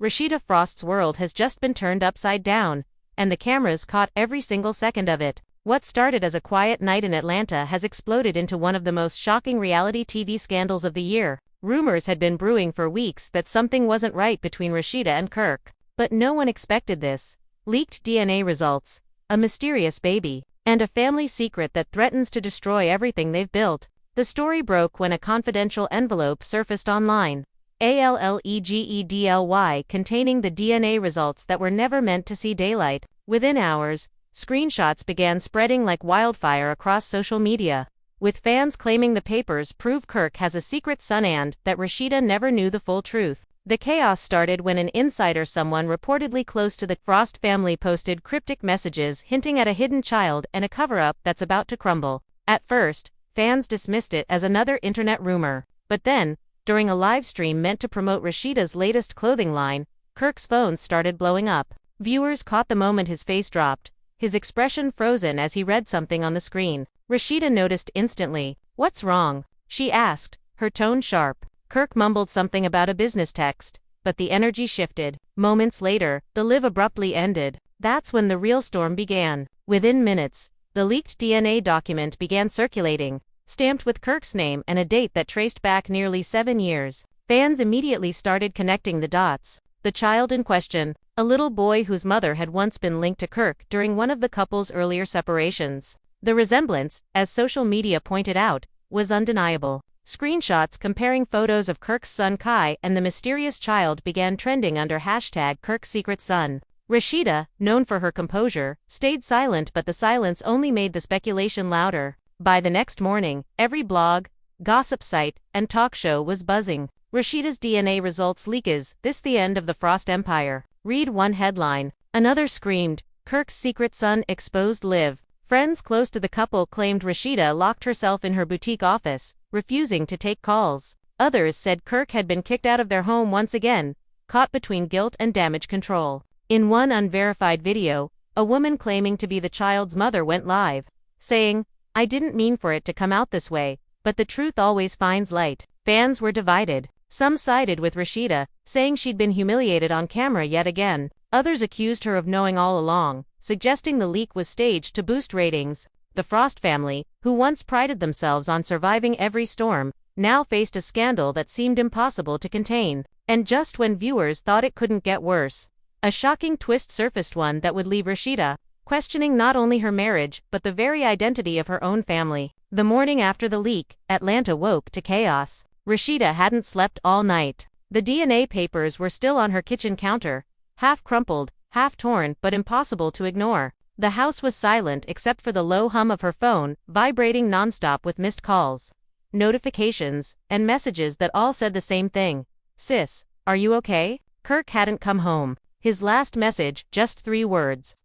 Rasheeda Frost's world has just been turned upside down, and the cameras caught every single second of it. What started as a quiet night in Atlanta has exploded into one of the most shocking reality TV scandals of the year. Rumors had been brewing for weeks that something wasn't right between Rasheeda and Kirk. But no one expected this. Leaked DNA results, a mysterious baby, and a family secret that threatens to destroy everything they've built. The story broke when a confidential envelope surfaced online. ALLEGEDLY containing the DNA results that were never meant to see daylight. Within hours, screenshots began spreading like wildfire across social media, with fans claiming the papers prove Kirk has a secret son and that Rasheeda never knew the full truth. The chaos started when an insider, someone reportedly close to the Frost family, posted cryptic messages hinting at a hidden child and a cover-up that's about to crumble. At first, fans dismissed it as another internet rumor. But then, during a live stream meant to promote Rasheeda's latest clothing line, Kirk's phone started blowing up. Viewers caught the moment his face dropped, his expression frozen as he read something on the screen. Rasheeda noticed instantly. "What's wrong?" she asked, her tone sharp. Kirk mumbled something about a business text, but the energy shifted. Moments later, the live abruptly ended. That's when the real storm began. Within minutes, the leaked DNA document began circulating, stamped with Kirk's name and a date that traced back nearly 7 years. Fans immediately started connecting the dots. The child in question, a little boy whose mother had once been linked to Kirk during one of the couple's earlier separations. The resemblance, as social media pointed out, was undeniable. Screenshots comparing photos of Kirk's son Kai and the mysterious child began trending under hashtag #KirkSecretSon. Rasheeda, known for her composure, stayed silent, but the silence only made the speculation louder. By the next morning, every blog, gossip site, and talk show was buzzing. Rasheeda's DNA results leak. Is this the end of the Frost empire? Read one headline. Another screamed, "Kirk's secret son exposed live." Friends close to the couple claimed Rasheeda locked herself in her boutique office, refusing to take calls. Others said Kirk had been kicked out of their home once again, caught between guilt and damage control. In one unverified video, a woman claiming to be the child's mother went live, saying, "I didn't mean for it to come out this way, but the truth always finds light." Fans were divided. Some sided with Rasheeda, saying she'd been humiliated on camera yet again. Others accused her of knowing all along, suggesting the leak was staged to boost ratings. The Frost family, who once prided themselves on surviving every storm, now faced a scandal that seemed impossible to contain. And just when viewers thought it couldn't get worse, a shocking twist surfaced, one that would leave Rasheeda questioning not only her marriage but the very identity of her own family. The morning after the leak, Atlanta woke to chaos. Rasheeda hadn't slept all night. The DNA papers were still on her kitchen counter, half crumpled, half torn, but impossible to ignore. The house was silent except for the low hum of her phone, vibrating nonstop with missed calls, notifications, and messages that all said the same thing. "Sis, are you okay?" Kirk hadn't come home. His last message, just 3 words.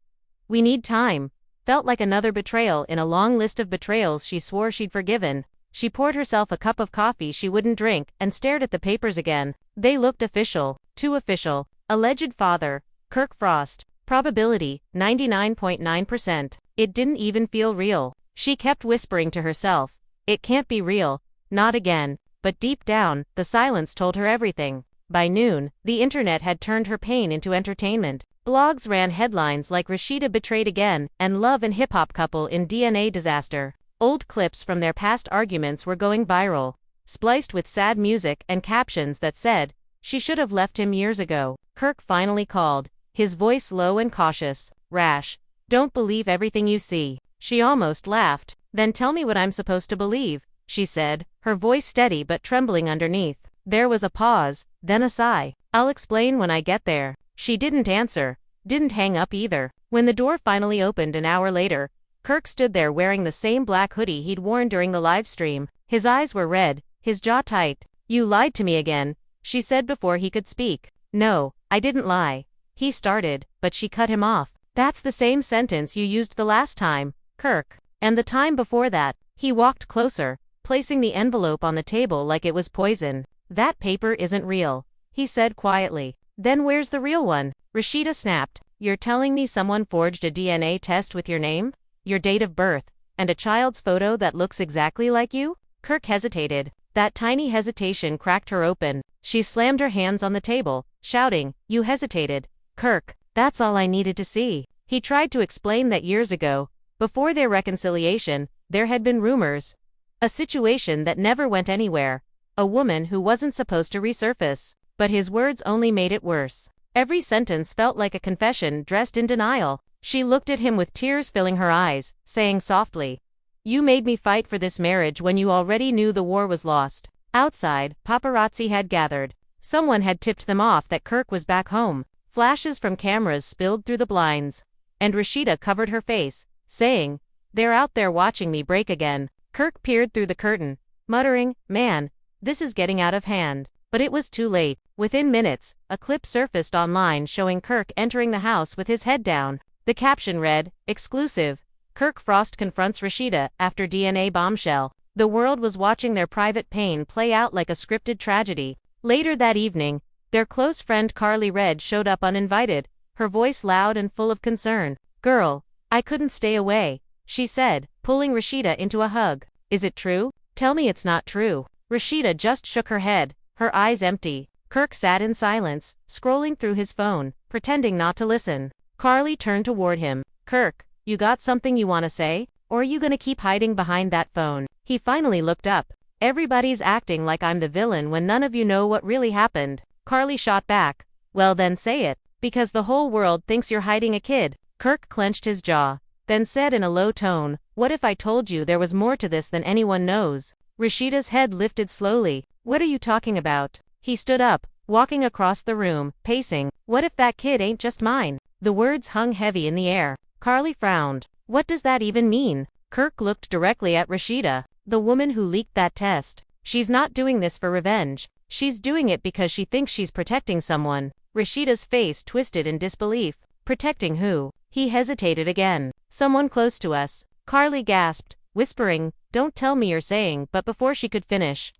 "We need time," felt like another betrayal in a long list of betrayals she swore she'd forgiven. She poured herself a cup of coffee she wouldn't drink and stared at the papers again. They looked official, too official. Alleged father, Kirk Frost. Probability, 99.9%. It didn't even feel real. She kept whispering to herself, "It can't be real, not again." But deep down, the silence told her everything. By noon, the internet had turned her pain into entertainment. Blogs ran headlines like "Rasheeda betrayed again" and "Love and hip-hop couple in DNA disaster." Old clips from their past arguments were going viral, spliced with sad music and captions that said, "She should have left him years ago." Kirk finally called, his voice low and cautious. "Rash, don't believe everything you see." She almost laughed. "Then tell me what I'm supposed to believe," she said, her voice steady but trembling underneath. There was a pause, then a sigh. "I'll explain when I get there." She didn't answer, didn't hang up either. When the door finally opened an hour later, Kirk stood there wearing the same black hoodie he'd worn during the live stream. His eyes were red, his jaw tight. "You lied to me again," she said before he could speak. "No, I didn't lie," he started, but she cut him off. "That's the same sentence you used the last time, Kirk. And the time before that." He walked closer, placing the envelope on the table like it was poison. "That paper isn't real," he said quietly. "Then where's the real one?" Rasheeda snapped. "You're telling me someone forged a DNA test with your name, your date of birth, and a child's photo that looks exactly like you?" Kirk hesitated. That tiny hesitation cracked her open. She slammed her hands on the table, shouting, "You hesitated, Kirk, that's all I needed to see." He tried to explain that years ago, before their reconciliation, there had been rumors. A situation that never went anywhere. A woman who wasn't supposed to resurface. But his words only made it worse. Every sentence felt like a confession dressed in denial. She looked at him with tears filling her eyes, saying softly, "You made me fight for this marriage when you already knew the war was lost." Outside, paparazzi had gathered. Someone had tipped them off that Kirk was back home. Flashes from cameras spilled through the blinds. And Rasheeda covered her face, saying, "They're out there watching me break again." Kirk peered through the curtain, muttering, "Man, this is getting out of hand." But it was too late. Within minutes, a clip surfaced online showing Kirk entering the house with his head down. The caption read, "Exclusive. Kirk Frost confronts Rasheeda after DNA bombshell." The world was watching their private pain play out like a scripted tragedy. Later that evening, their close friend Carly Red showed up uninvited, her voice loud and full of concern. "Girl, I couldn't stay away," she said, pulling Rasheeda into a hug. "Is it true? Tell me it's not true." Rasheeda just shook her head, her eyes empty. Kirk sat in silence, scrolling through his phone, pretending not to listen. Carly turned toward him. "Kirk, you got something you want to say? Or are you gonna keep hiding behind that phone?" He finally looked up. "Everybody's acting like I'm the villain when none of you know what really happened." Carly shot back. "Well then say it, because the whole world thinks you're hiding a kid." Kirk clenched his jaw, then said in a low tone, "What if I told you there was more to this than anyone knows?" Rasheeda's head lifted slowly. "What are you talking about?" He stood up, walking across the room, pacing. "What if that kid ain't just mine?" The words hung heavy in the air. Carly frowned. "What does that even mean?" Kirk looked directly at Rasheeda. "The woman who leaked that test. She's not doing this for revenge. She's doing it because she thinks she's protecting someone." Rasheeda's face twisted in disbelief. "Protecting who?" He hesitated again. "Someone close to us." Carly gasped, whispering, "Don't tell me you're saying," but before she could finish,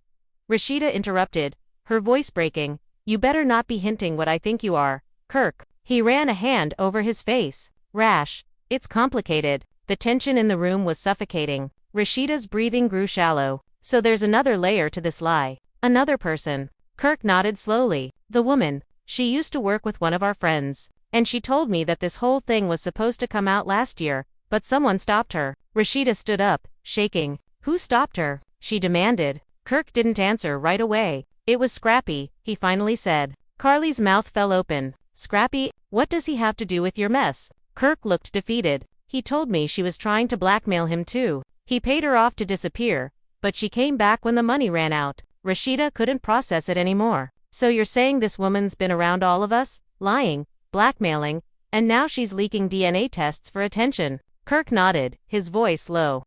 Rasheeda interrupted, her voice breaking, "You better not be hinting what I think you are, Kirk." He ran a hand over his face. "Rash, it's complicated." The tension in the room was suffocating. Rasheeda's breathing grew shallow. "So there's another layer to this lie. Another person." Kirk nodded slowly. "The woman. She used to work with one of our friends. And she told me that this whole thing was supposed to come out last year, but someone stopped her." Rasheeda stood up, shaking. "Who stopped her?" she demanded. Kirk didn't answer right away. "It was Scrappy," he finally said. Carly's mouth fell open. "Scrappy? What does he have to do with your mess?" Kirk looked defeated. "He told me she was trying to blackmail him too. He paid her off to disappear, but she came back when the money ran out." Rasheeda couldn't process it anymore. "So you're saying this woman's been around all of us, lying, blackmailing, and now she's leaking DNA tests for attention?" Kirk nodded, his voice low.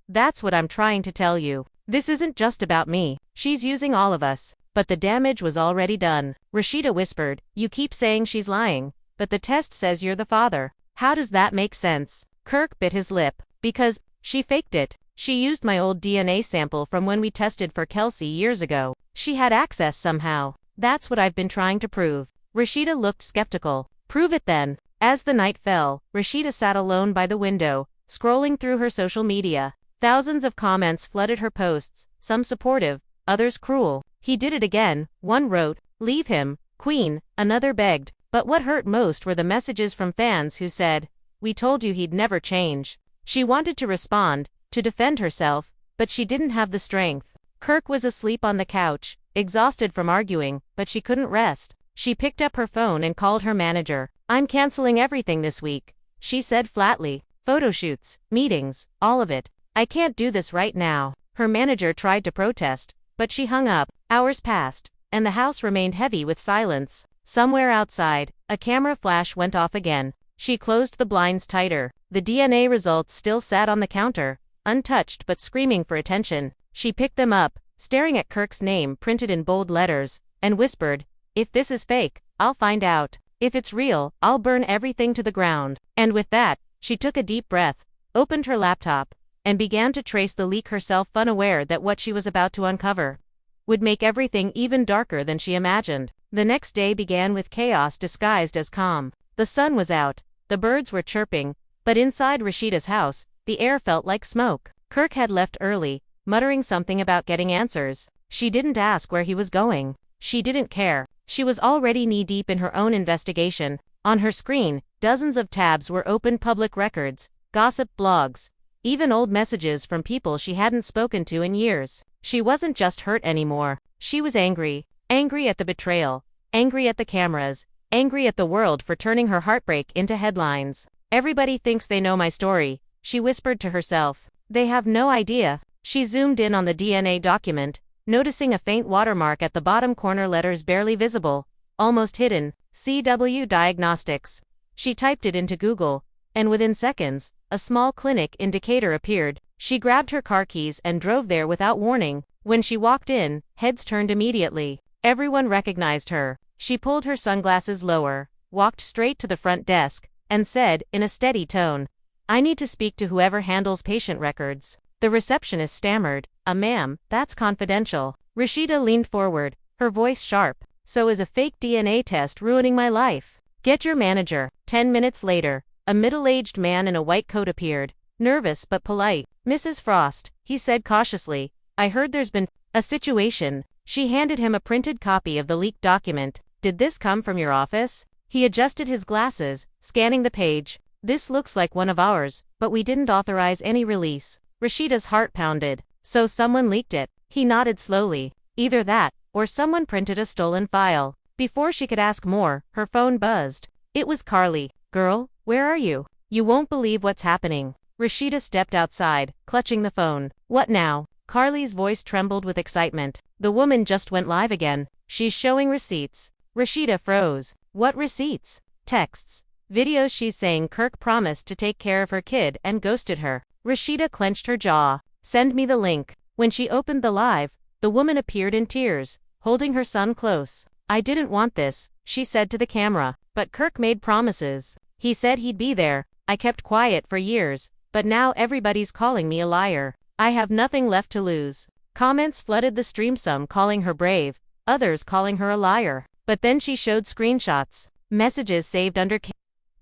"That's what I'm trying to tell you. This isn't just about me. She's using all of us." But the damage was already done. Rasheeda whispered, "You keep saying she's lying, but the test says you're the father. How does that make sense?" Kirk bit his lip. "Because she faked it. She used my old DNA sample from when we tested for Kelsey years ago. She had access somehow. That's what I've been trying to prove." Rasheeda looked skeptical. "Prove it then." As the night fell, Rasheeda sat alone by the window, scrolling through her social media. Thousands of comments flooded her posts, some supportive, others cruel. "He did it again," one wrote. "Leave him, Queen," another begged. But what hurt most were the messages from fans who said, "We told you he'd never change." She wanted to respond, to defend herself, but she didn't have the strength. Kirk was asleep on the couch, exhausted from arguing, but she couldn't rest. She picked up her phone and called her manager. "I'm canceling everything this week," she said flatly. "Photo shoots, meetings, all of it. I can't do this right now." Her manager tried to protest, but she hung up. Hours passed, and the house remained heavy with silence. Somewhere outside, a camera flash went off again. She closed the blinds tighter. The DNA results still sat on the counter, untouched but screaming for attention. She picked them up, staring at Kirk's name printed in bold letters, and whispered, "If this is fake, I'll find out. If it's real, I'll burn everything to the ground." And with that, she took a deep breath, opened her laptop, and began to trace the leak herself, unaware that what she was about to uncover would make everything even darker than she imagined. The next day began with chaos disguised as calm. The sun was out, the birds were chirping, but inside Rasheeda's house, the air felt like smoke. Kirk had left early, muttering something about getting answers. She didn't ask where he was going. She didn't care. She was already knee-deep in her own investigation. On her screen, dozens of tabs were open public records, gossip blogs, even old messages from people she hadn't spoken to in years. She wasn't just hurt anymore. She was angry. Angry at the betrayal. Angry at the cameras. Angry at the world for turning her heartbreak into headlines. Everybody thinks they know my story, she whispered to herself. They have no idea. She zoomed in on the DNA document, noticing a faint watermark at the bottom corner, letters barely visible, almost hidden, CW Diagnostics. She typed it into Google, and within seconds, a small clinic indicator appeared. She grabbed her car keys and drove there without warning. When she walked in, heads turned immediately. Everyone recognized her. She pulled her sunglasses lower, walked straight to the front desk, and said, in a steady tone, "I need to speak to whoever handles patient records." The receptionist stammered, "Ma'am, that's confidential." Rasheeda leaned forward, her voice sharp. "So is a fake DNA test ruining my life? Get your manager." 10 minutes later, a middle-aged man in a white coat appeared, nervous but polite. "Mrs. Frost," he said cautiously, "I heard there's been a situation." She handed him a printed copy of the leaked document. "Did this come from your office?" He adjusted his glasses, scanning the page. "This looks like one of ours, but we didn't authorize any release." Rasheeda's heart pounded. "So someone leaked it?" He nodded slowly. "Either that, or someone printed a stolen file." Before she could ask more, her phone buzzed. It was Carly. "Girl, where are you? You won't believe what's happening." Rasheeda stepped outside, clutching the phone. "What now?" Carly's voice trembled with excitement. "The woman just went live again. She's showing receipts." Rasheeda froze. "What receipts?" "Texts. Videos. She's saying Kirk promised to take care of her kid and ghosted her." Rasheeda clenched her jaw. "Send me the link." When she opened the live, the woman appeared in tears, holding her son close. "I didn't want this," she said to the camera, "but Kirk made promises. He said he'd be there. I kept quiet for years, but now everybody's calling me a liar. I have nothing left to lose." Comments flooded the stream, some calling her brave, others calling her a liar. But then she showed screenshots, messages saved under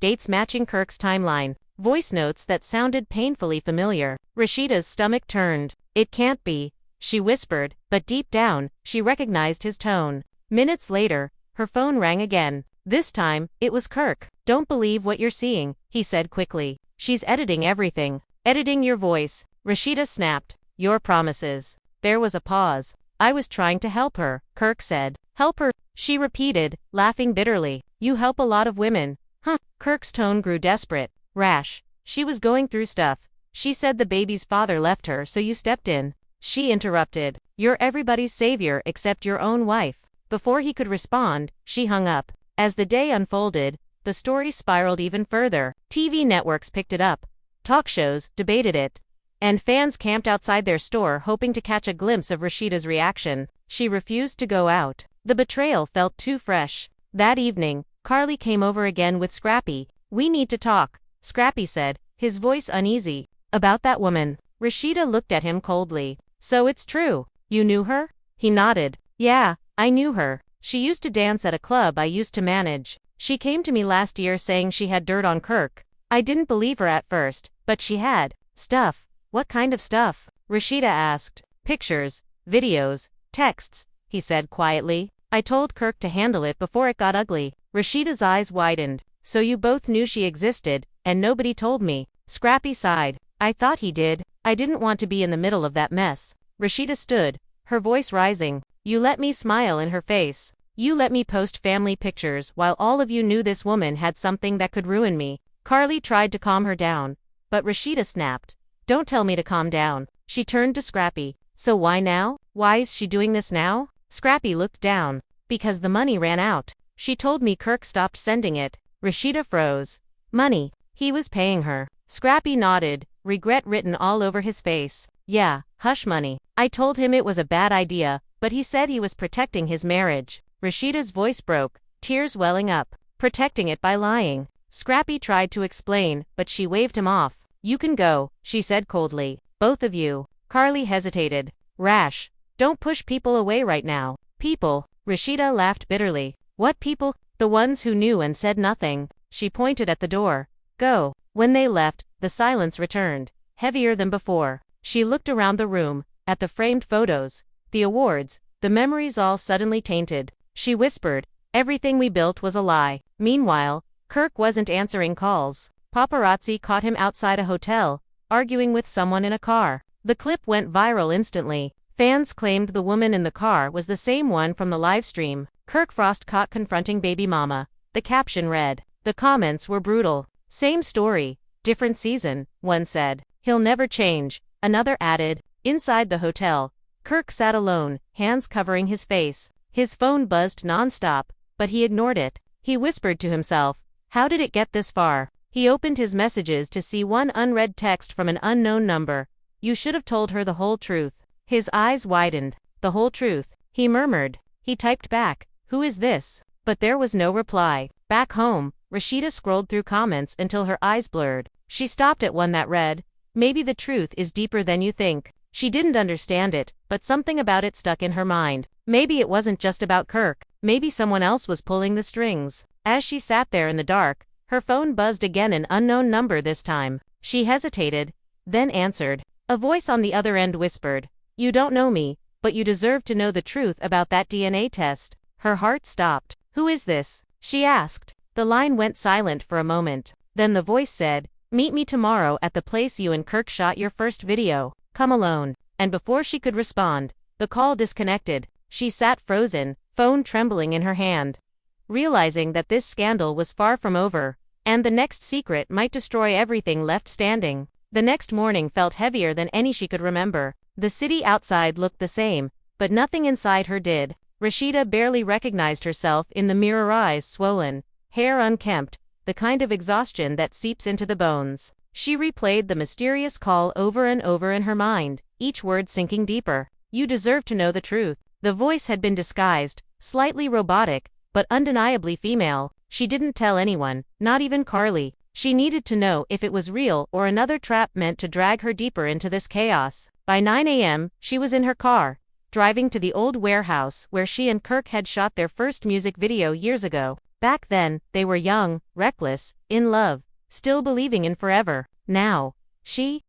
dates matching Kirk's timeline, voice notes that sounded painfully familiar. Rasheeda's stomach turned. "It can't be," she whispered, but deep down, she recognized his tone. Minutes later, her phone rang again. This time, it was Kirk. "Don't believe what you're seeing," he said quickly. "She's editing everything. Editing your voice." Rasheeda snapped. "Your promises." There was a pause. "I was trying to help her," Kirk said. "Help her?" she repeated, laughing bitterly. "You help a lot of women." "Huh." Kirk's tone grew desperate. "Rash. She was going through stuff. She said the baby's father left her, so you stepped in." She interrupted. "You're everybody's savior except your own wife." Before he could respond, she hung up. As the day unfolded, the story spiraled even further. TV networks picked it up. Talk shows debated it. And fans camped outside their store hoping to catch a glimpse of Rasheeda's reaction. She refused to go out. The betrayal felt too fresh. That evening, Carly came over again with Scrappy. "We need to talk," Scrappy said, his voice uneasy. "About that woman." Rasheeda looked at him coldly. "So it's true. You knew her?" He nodded. "Yeah, I knew her. She used to dance at a club I used to manage. She came to me last year saying she had dirt on Kirk. I didn't believe her at first, but she had stuff." "What kind of stuff?" Rasheeda asked. "Pictures, videos, texts," he said quietly. "I told Kirk to handle it before it got ugly." Rasheeda's eyes widened. "So you both knew she existed, and nobody told me." Scrappy sighed. "I thought he did. I didn't want to be in the middle of that mess." Rasheeda stood, her voice rising. "You let me smile in her face. You let me post family pictures while all of you knew this woman had something that could ruin me." Carly tried to calm her down, but Rasheeda snapped. "Don't tell me to calm down." She turned to Scrappy. "So why now? Why's she doing this now?" Scrappy looked down. "Because the money ran out. She told me Kirk stopped sending it." Rasheeda froze. "Money? He was paying her." Scrappy nodded, regret written all over his face. "Yeah, hush money. I told him it was a bad idea, but he said he was protecting his marriage." Rasheeda's voice broke, tears welling up. "Protecting it by lying." Scrappy tried to explain, but she waved him off. "You can go," she said coldly. "Both of you." Carly hesitated. "Rash. Don't push people away right now." "People?" Rasheeda laughed bitterly. "What people?" "The ones who knew and said nothing." She pointed at the door. "Go." When they left, the silence returned, heavier than before. She looked around the room, at the framed photos, the awards, the memories all suddenly tainted. She whispered, Everything we built was a lie. Meanwhile, Kirk wasn't answering calls. Paparazzi caught him outside a hotel, arguing with someone in a car. The clip went viral instantly. Fans claimed the woman in the car was the same one from the livestream. Kirk Frost caught confronting baby mama. The caption read. The comments were brutal. Same story, different season, one said. He'll never change, another added. Inside the hotel, Kirk sat alone, hands covering his face. His phone buzzed non-stop, but he ignored it. He whispered to himself, how did it get this far? He opened his messages to see one unread text from an unknown number. You should have told her the whole truth. His eyes widened. The whole truth, he murmured. He typed back, who is this? But there was no reply. Back home, Rasheeda scrolled through comments until her eyes blurred. She stopped at one that read, maybe the truth is deeper than you think. She didn't understand it, but something about it stuck in her mind. Maybe it wasn't just about Kirk. Maybe someone else was pulling the strings. As she sat there in the dark, her phone buzzed again, an unknown number this time. She hesitated, then answered. A voice on the other end whispered, you don't know me, but you deserve to know the truth about that DNA test. Her heart stopped. Who is this? She asked. The line went silent for a moment. Then the voice said, meet me tomorrow at the place you and Kirk shot your first video. Come alone. And before she could respond, the call disconnected. She sat frozen, phone trembling in her hand, realizing that this scandal was far from over, and the next secret might destroy everything left standing. The next morning felt heavier than any she could remember. The city outside looked the same, but nothing inside her did. Rasheeda barely recognized herself in the mirror, eyes swollen, hair unkempt, the kind of exhaustion that seeps into the bones. She replayed the mysterious call over and over in her mind, each word sinking deeper. You deserve to know the truth. The voice had been disguised, slightly robotic, but undeniably female. She didn't tell anyone, not even Carly. She needed to know if it was real or another trap meant to drag her deeper into this chaos. By 9 a.m., she was in her car, driving to the old warehouse where she and Kirk had shot their first music video years ago. Back then, they were young, reckless, in love, still believing in forever. Now, she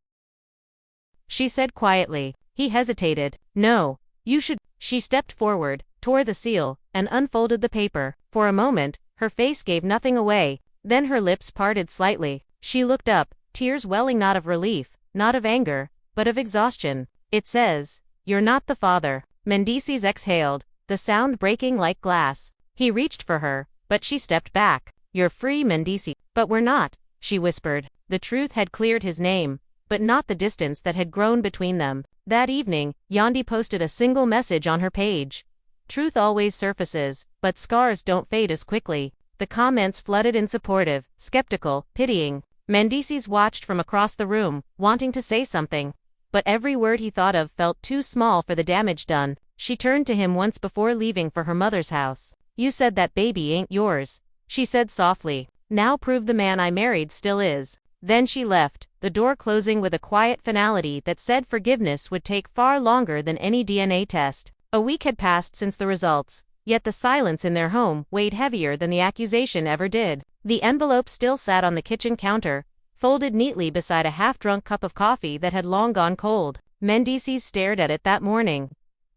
said quietly. He hesitated. No, you should. She stepped forward, tore the seal, and unfolded the paper. For a moment, her face gave nothing away. Then her lips parted slightly. She looked up, tears welling, not of relief, not of anger, but of exhaustion. It says, you're not the father. Mendices exhaled, the sound breaking like glass. He reached for her, but she stepped back. You're free, Mendices. But we're not, she whispered. The truth had cleared his name, but not the distance that had grown between them. That evening, Yandi posted a single message on her page. Truth always surfaces, but scars don't fade as quickly. The comments flooded in supportive, skeptical, pitying. Mendices watched from across the room, wanting to say something, but every word he thought of felt too small for the damage done. She turned to him once before leaving for her mother's house. You said that baby ain't yours, she said softly. Now prove the man I married still is. Then she left, the door closing with a quiet finality that said forgiveness would take far longer than any DNA test. A week had passed since the results, yet the silence in their home weighed heavier than the accusation ever did. The envelope still sat on the kitchen counter, folded neatly beside a half-drunk cup of coffee that had long gone cold. Mendices stared at it that morning,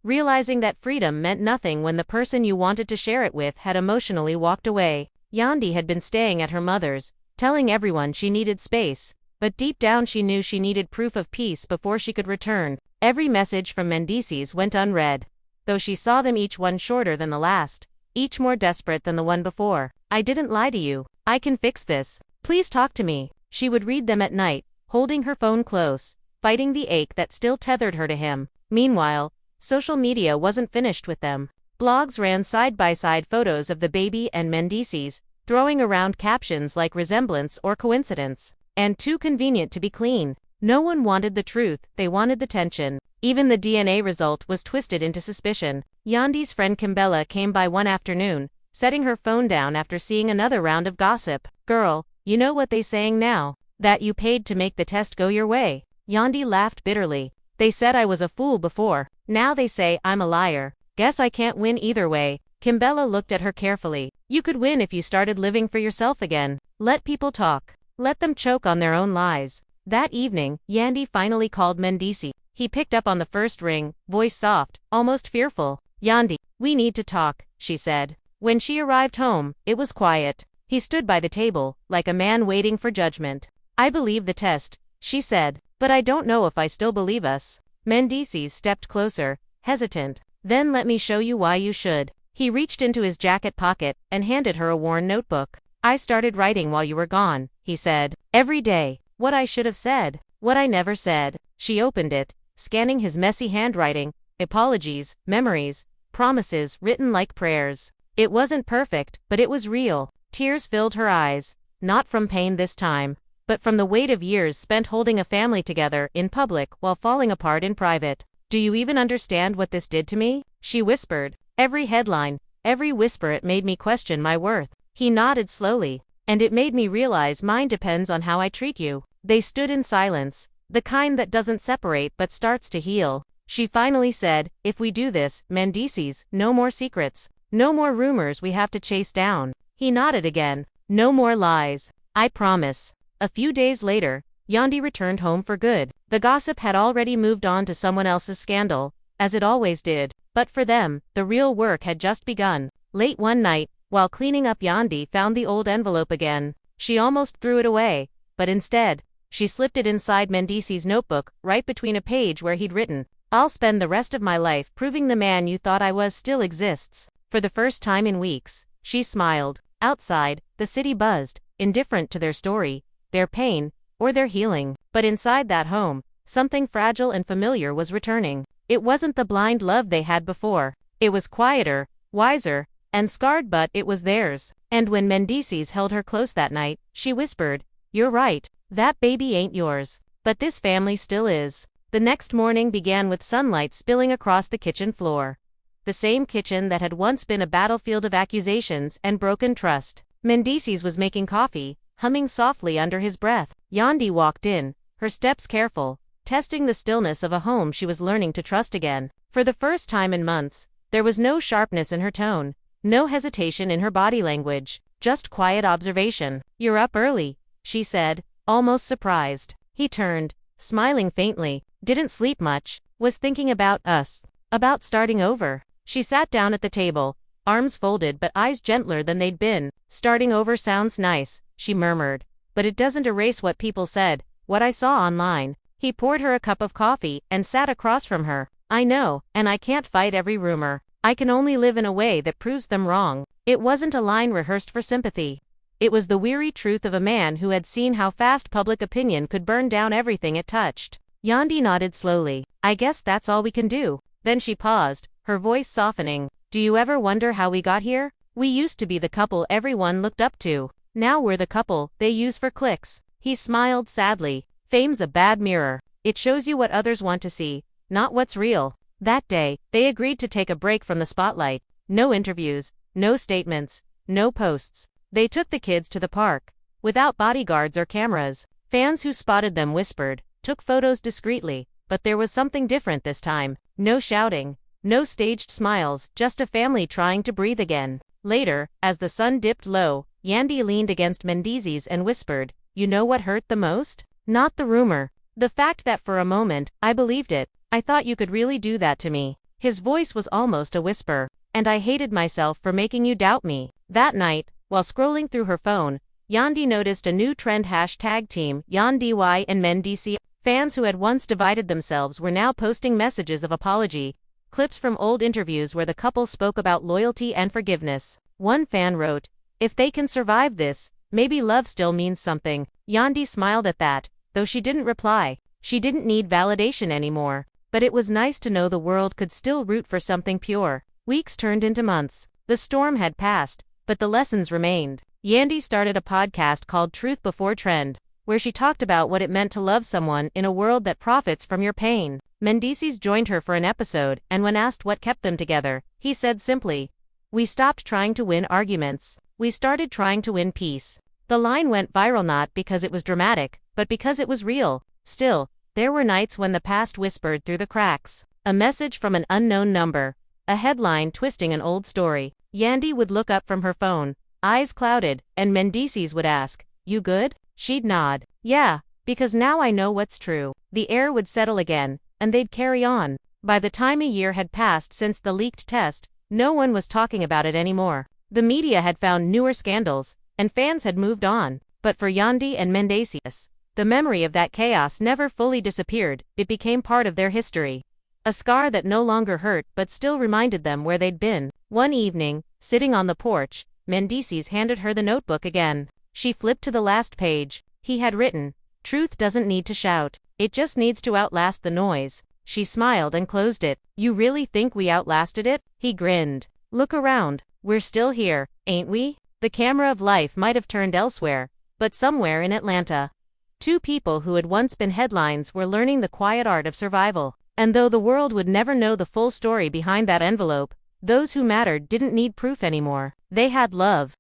realizing that freedom meant nothing when the person you wanted to share it with had emotionally walked away. Yandi had been staying at her mother's, telling everyone she needed space, but deep down she knew she needed proof of peace before she could return. Every message from Mendices went unread, though she saw them, each one shorter than the last, each more desperate than the one before. I didn't lie to you. I can fix this. Please talk to me. She would read them at night, holding her phone close, fighting the ache that still tethered her to him. Meanwhile, social media wasn't finished with them. Blogs ran side-by-side photos of the baby and Mendices, throwing around captions like resemblance or coincidence, and too convenient to be clean. No one wanted the truth, they wanted the tension. Even the DNA result was twisted into suspicion. Yandi's friend Kimbella came by one afternoon, setting her phone down after seeing another round of gossip. Girl, you know what they saying now? That you paid to make the test go your way. Yandi laughed bitterly. They said I was a fool before. Now they say I'm a liar. Guess I can't win either way. Kimbella looked at her carefully. You could win if you started living for yourself again. Let people talk. Let them choke on their own lies. That evening, Yandi finally called Mendices. He picked up on the first ring, voice soft, almost fearful. Yandi, we need to talk, she said. When she arrived home, it was quiet. He stood by the table, like a man waiting for judgment. "I believe the test," she said, "but I don't know if I still believe us." Mendices stepped closer, hesitant. "Then let me show you why you should." He reached into his jacket pocket and handed her a worn notebook. "I started writing while you were gone," he said. "Every day. What I should have said. What I never said." She opened it, scanning his messy handwriting, apologies, memories, promises written like prayers. It wasn't perfect, but it was real. Tears filled her eyes, not from pain this time, but from the weight of years spent holding a family together in public while falling apart in private. "Do you even understand what this did to me?" she whispered. "Every headline, every whisper, it made me question my worth." He nodded slowly. "And it made me realize mine depends on how I treat you." They stood in silence, the kind that doesn't separate but starts to heal. She finally said, "If we do this, Mendices, no more secrets. No more rumors we have to chase down." He nodded again. "No more lies. I promise." A few days later, Yandi returned home for good. The gossip had already moved on to someone else's scandal, as it always did. But for them, the real work had just begun. Late one night, while cleaning up, Yandi found the old envelope again. She almost threw it away, but instead, she slipped it inside Mendices' notebook, right between a page where he'd written, "I'll spend the rest of my life proving the man you thought I was still exists." For the first time in weeks, she smiled. Outside, the city buzzed, indifferent to their story, their pain, or their healing. But inside that home, something fragile and familiar was returning. It wasn't the blind love they had before. It was quieter, wiser, and scarred, but it was theirs. And when Mendices held her close that night, she whispered, "You're right, that baby ain't yours. But this family still is." The next morning began with sunlight spilling across the kitchen floor. The same kitchen that had once been a battlefield of accusations and broken trust. Mendices was making coffee, humming softly under his breath. Yandi walked in, her steps careful, testing the stillness of a home she was learning to trust again. For the first time in months, there was no sharpness in her tone, no hesitation in her body language, just quiet observation. "You're up early," she said, almost surprised. He turned, smiling faintly. "Didn't sleep much. Was thinking about us. About starting over." She sat down at the table, arms folded but eyes gentler than they'd been. "Starting over sounds nice," she murmured. "But it doesn't erase what people said, what I saw online." He poured her a cup of coffee and sat across from her. "I know, and I can't fight every rumor. I can only live in a way that proves them wrong." It wasn't a line rehearsed for sympathy. It was the weary truth of a man who had seen how fast public opinion could burn down everything it touched. Yandi nodded slowly. "I guess that's all we can do." Then she paused, her voice softening. "Do you ever wonder how we got here? We used to be the couple everyone looked up to. Now we're the couple they use for clicks." He smiled sadly. "Fame's a bad mirror. It shows you what others want to see, not what's real." That day, they agreed to take a break from the spotlight. No interviews, no statements, no posts. They took the kids to the park, without bodyguards or cameras. Fans who spotted them whispered, took photos discreetly, but there was something different this time. No shouting, no staged smiles, just a family trying to breathe again. Later, as the sun dipped low, Yandi leaned against Mendices and whispered, "You know what hurt the most? Not the rumor. The fact that for a moment, I believed it. I thought you could really do that to me." His voice was almost a whisper. "And I hated myself for making you doubt me." That night, while scrolling through her phone, Yandi noticed a new trend: #team Yandy and Mendici. Fans who had once divided themselves were now posting messages of apology, clips from old interviews where the couple spoke about loyalty and forgiveness. One fan wrote, "If they can survive this, maybe love still means something." Yandi smiled at that, though she didn't reply. She didn't need validation anymore. But it was nice to know the world could still root for something pure. Weeks turned into months. The storm had passed, but the lessons remained. Yandi started a podcast called Truth Before Trend, where she talked about what it meant to love someone in a world that profits from your pain. Mendices joined her for an episode, and when asked what kept them together, he said simply, "We stopped trying to win arguments. We started trying to win peace." The line went viral not because it was dramatic, but because it was real. Still, there were nights when the past whispered through the cracks. A message from an unknown number. A headline twisting an old story. Yandi would look up from her phone, eyes clouded, and Mendices would ask, "You good?" She'd nod. "Yeah, because now I know what's true." The air would settle again, and they'd carry on. By the time a year had passed since the leaked test, no one was talking about it anymore. The media had found newer scandals, and fans had moved on. But for Yandi and Mendacious, the memory of that chaos never fully disappeared. It became part of their history. A scar that no longer hurt but still reminded them where they'd been. One evening, sitting on the porch, Mendacious handed her the notebook again. She flipped to the last page. He had written, "Truth doesn't need to shout. It just needs to outlast the noise." She smiled and closed it. "You really think we outlasted it?" He grinned. "Look around. We're still here, ain't we?" The camera of life might have turned elsewhere, but somewhere in Atlanta. Two people who had once been headlines were learning the quiet art of survival. And though the world would never know the full story behind that envelope, those who mattered didn't need proof anymore. They had love.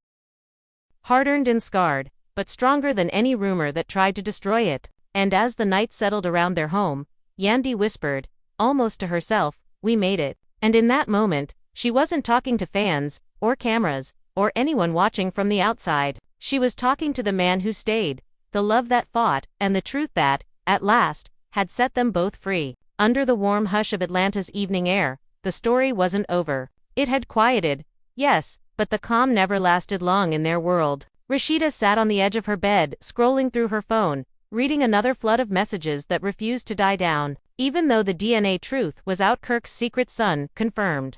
Hard-earned and scarred, but stronger than any rumor that tried to destroy it. And as the night settled around their home, Yandi whispered, almost to herself, "We made it." And in that moment, she wasn't talking to fans, or cameras, or anyone watching from the outside. She was talking to the man who stayed, the love that fought, and the truth that, at last, had set them both free. Under the warm hush of Atlanta's evening air, the story wasn't over. It had quieted, yes, but the calm never lasted long in their world. Rasheeda sat on the edge of her bed, scrolling through her phone, reading another flood of messages that refused to die down. Even though the DNA truth was out, Kirk's secret son confirmed.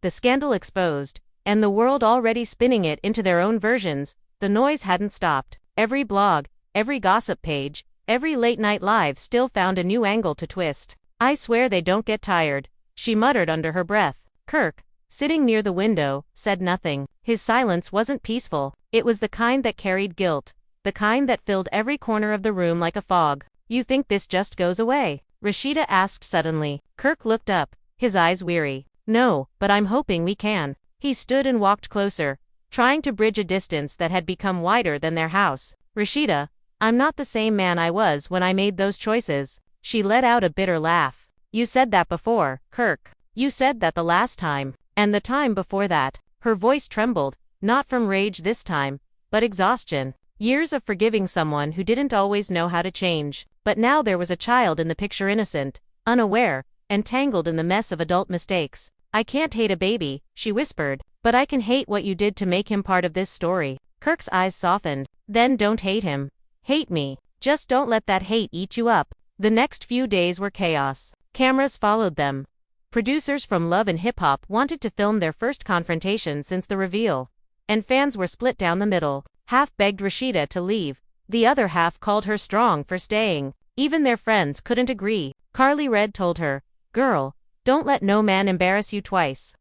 The scandal exposed, and the world already spinning it into their own versions, the noise hadn't stopped. Every blog, every gossip page, every late-night live still found a new angle to twist. "I swear they don't get tired," she muttered under her breath. Kirk, sitting near the window, said nothing. His silence wasn't peaceful. It was the kind that carried guilt, the kind that filled every corner of the room like a fog. "You think this just goes away?" Rasheeda asked suddenly. Kirk looked up, his eyes weary. "No, but I'm hoping we can." He stood and walked closer, trying to bridge a distance that had become wider than their house. "Rasheeda, I'm not the same man I was when I made those choices." She let out a bitter laugh. "You said that before, Kirk. You said that the last time. And the time before that." Her voice trembled, not from rage this time, but exhaustion. Years of forgiving someone who didn't always know how to change. But now there was a child in the picture, innocent, unaware, and tangled in the mess of adult mistakes. "I can't hate a baby," she whispered, "but I can hate what you did to make him part of this story." Kirk's eyes softened. "Then don't hate him. Hate me. Just don't let that hate eat you up." The next few days were chaos. Cameras followed them. Producers from Love and Hip Hop wanted to film their first confrontation since the reveal. And fans were split down the middle. Half begged Rasheeda to leave. The other half called her strong for staying. Even their friends couldn't agree. Carly Red told her, "Girl, don't let no man embarrass you twice."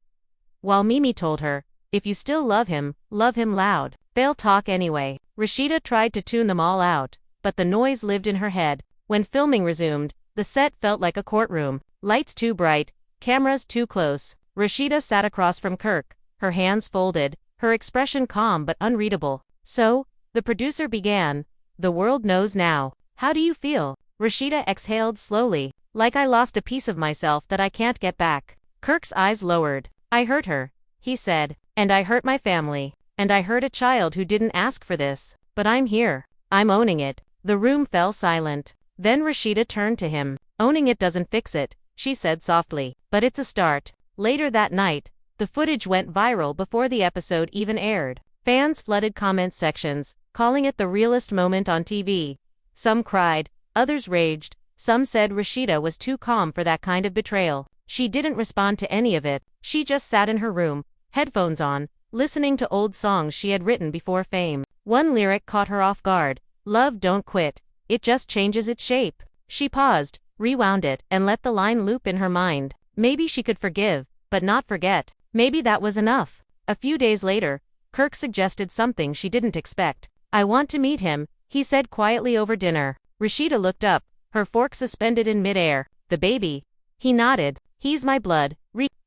While Mimi told her, "If you still love him loud. They'll talk anyway." Rasheeda tried to tune them all out, but the noise lived in her head. When filming resumed, the set felt like a courtroom. Lights too bright, cameras too close. Rasheeda sat across from Kirk, her hands folded, her expression calm but unreadable. "So," the producer began, "the world knows now. How do you feel?" Rasheeda exhaled slowly, "Like I lost a piece of myself that I can't get back." Kirk's eyes lowered. "I hurt her," he said, "and I hurt my family, and I hurt a child who didn't ask for this. But I'm here. I'm owning it." The room fell silent. Then Rasheeda turned to him. "Owning it doesn't fix it," she said softly, "but it's a start." Later that night, the footage went viral before the episode even aired. Fans flooded comment sections, calling it the realest moment on TV. Some cried, others raged, some said Rasheeda was too calm for that kind of betrayal. She didn't respond to any of it. She just sat in her room, headphones on, listening to old songs she had written before fame. One lyric caught her off guard. "Love don't quit. It just changes its shape." She paused, rewound it, and let the line loop in her mind. Maybe she could forgive, but not forget. Maybe that was enough. A few days later, Kirk suggested something she didn't expect. "I want to meet him," he said quietly over dinner. Rasheeda looked up, her fork suspended in midair. "The baby?" He nodded. "He's my blood,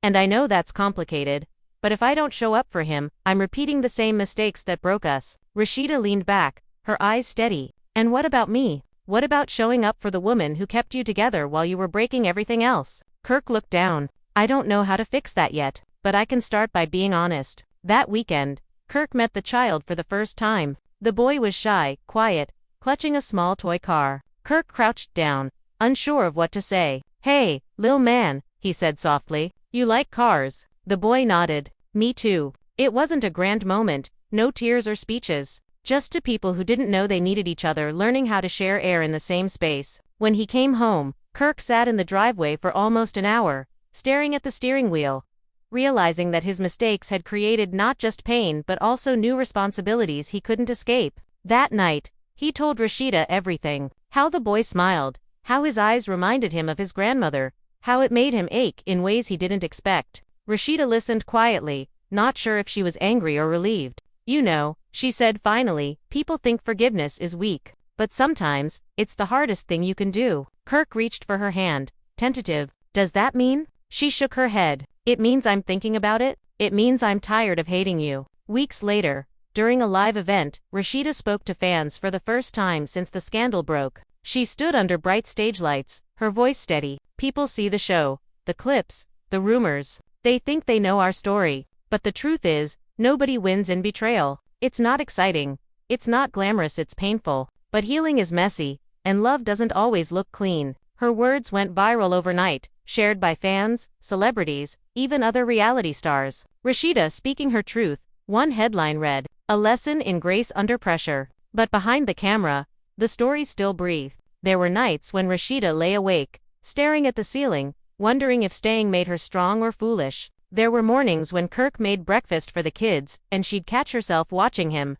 and I know that's complicated. But if I don't show up for him, I'm repeating the same mistakes that broke us." Rasheeda leaned back, her eyes steady. "And what about me? What about showing up for the woman who kept you together while you were breaking everything else?" Kirk looked down. "I don't know how to fix that yet, but I can start by being honest." That weekend, Kirk met the child for the first time. The boy was shy, quiet, clutching a small toy car. Kirk crouched down, unsure of what to say. "Hey, lil man," he said softly. "You like cars?" The boy nodded. "Me too." It wasn't a grand moment, no tears or speeches. Just two people who didn't know they needed each other learning how to share air in the same space. When he came home, Kirk sat in the driveway for almost an hour, staring at the steering wheel, realizing that his mistakes had created not just pain but also new responsibilities he couldn't escape. That night, he told Rasheeda everything. How the boy smiled, how his eyes reminded him of his grandmother, how it made him ache in ways he didn't expect. Rasheeda listened quietly, not sure if she was angry or relieved. You know, she said finally, people think forgiveness is weak, but sometimes, it's the hardest thing you can do. Kirk reached for her hand, tentative. Does that mean? She shook her head. It means I'm thinking about it. It means I'm tired of hating you. Weeks later, during a live event, Rasheeda spoke to fans for the first time since the scandal broke. She stood under bright stage lights, her voice steady. People see the show, the clips, the rumors. They think they know our story. But the truth is, nobody wins in betrayal. It's not exciting. It's not glamorous, it's painful. But healing is messy, and love doesn't always look clean. Her words went viral overnight, shared by fans, celebrities, even other reality stars. Rasheeda speaking her truth. One headline read, "A lesson in grace under pressure." But behind the camera, the story still breathed. There were nights when Rasheeda lay awake, staring at the ceiling, wondering if staying made her strong or foolish. There were mornings when Kirk made breakfast for the kids, and she'd catch herself watching him,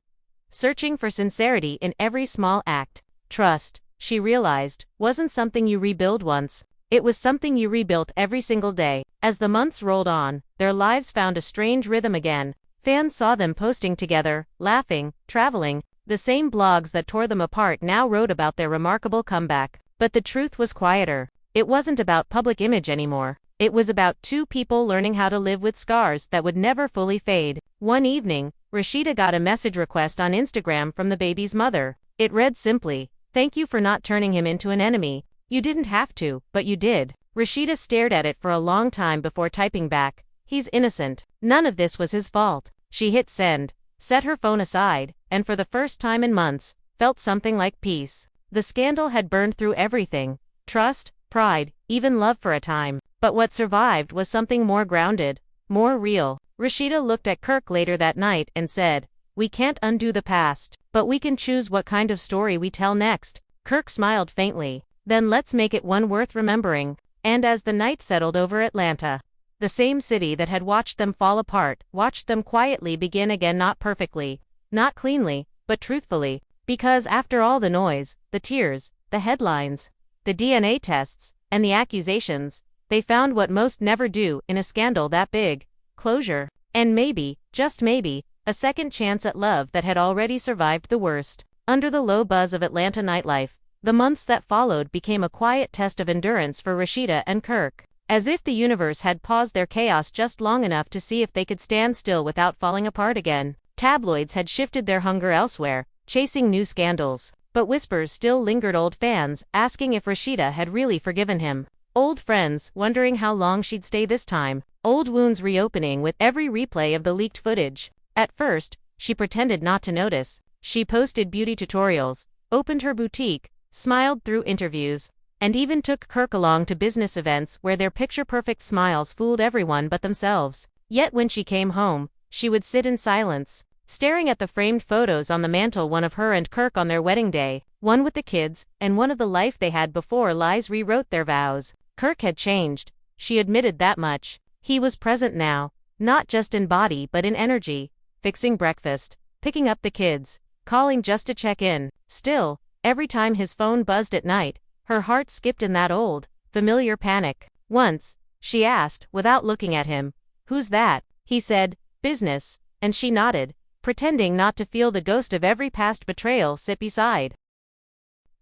searching for sincerity in every small act. Trust, she realized, wasn't something you rebuild once. It was something you rebuilt every single day. As the months rolled on, their lives found a strange rhythm again. Fans saw them posting together, laughing, traveling. The same blogs that tore them apart now wrote about their remarkable comeback. But the truth was quieter. It wasn't about public image anymore. It was about two people learning how to live with scars that would never fully fade. One evening, Rasheeda got a message request on Instagram from the baby's mother. It read simply, "Thank you for not turning him into an enemy. You didn't have to, but you did." Rasheeda stared at it for a long time before typing back, "He's innocent. None of this was his fault." She hit send, set her phone aside, and for the first time in months, felt something like peace. The scandal had burned through everything. Trust, pride, even love for a time. But what survived was something more grounded, more real. Rasheeda looked at Kirk later that night and said, "We can't undo the past, but we can choose what kind of story we tell next." Kirk smiled faintly. "Then let's make it one worth remembering." And as the night settled over Atlanta, the same city that had watched them fall apart, watched them quietly begin again, not perfectly, not cleanly, but truthfully. Because after all the noise, the tears, the headlines, the DNA tests, and the accusations, they found what most never do in a scandal that big: closure. And maybe, just maybe, a second chance at love that had already survived the worst. Under the low buzz of Atlanta nightlife, the months that followed became a quiet test of endurance for Rasheeda and Kirk. As if the universe had paused their chaos just long enough to see if they could stand still without falling apart again. Tabloids had shifted their hunger elsewhere, chasing new scandals. But whispers still lingered: old fans asking if Rasheeda had really forgiven him. Old friends wondering how long she'd stay this time. Old wounds reopening with every replay of the leaked footage. At first, she pretended not to notice. She posted beauty tutorials, opened her boutique, smiled through interviews, and even took Kirk along to business events where their picture-perfect smiles fooled everyone but themselves. Yet when she came home, she would sit in silence, staring at the framed photos on the mantle, one of her and Kirk on their wedding day, one with the kids, and one of the life they had before lies rewrote their vows. Kirk had changed. She admitted that much. He was present now, not just in body but in energy, fixing breakfast, picking up the kids, calling just to check in. Still, every time his phone buzzed at night, her heart skipped in that old, familiar panic. Once, she asked, without looking at him, "Who's that?" He said, "Business," and she nodded, pretending not to feel the ghost of every past betrayal sit beside.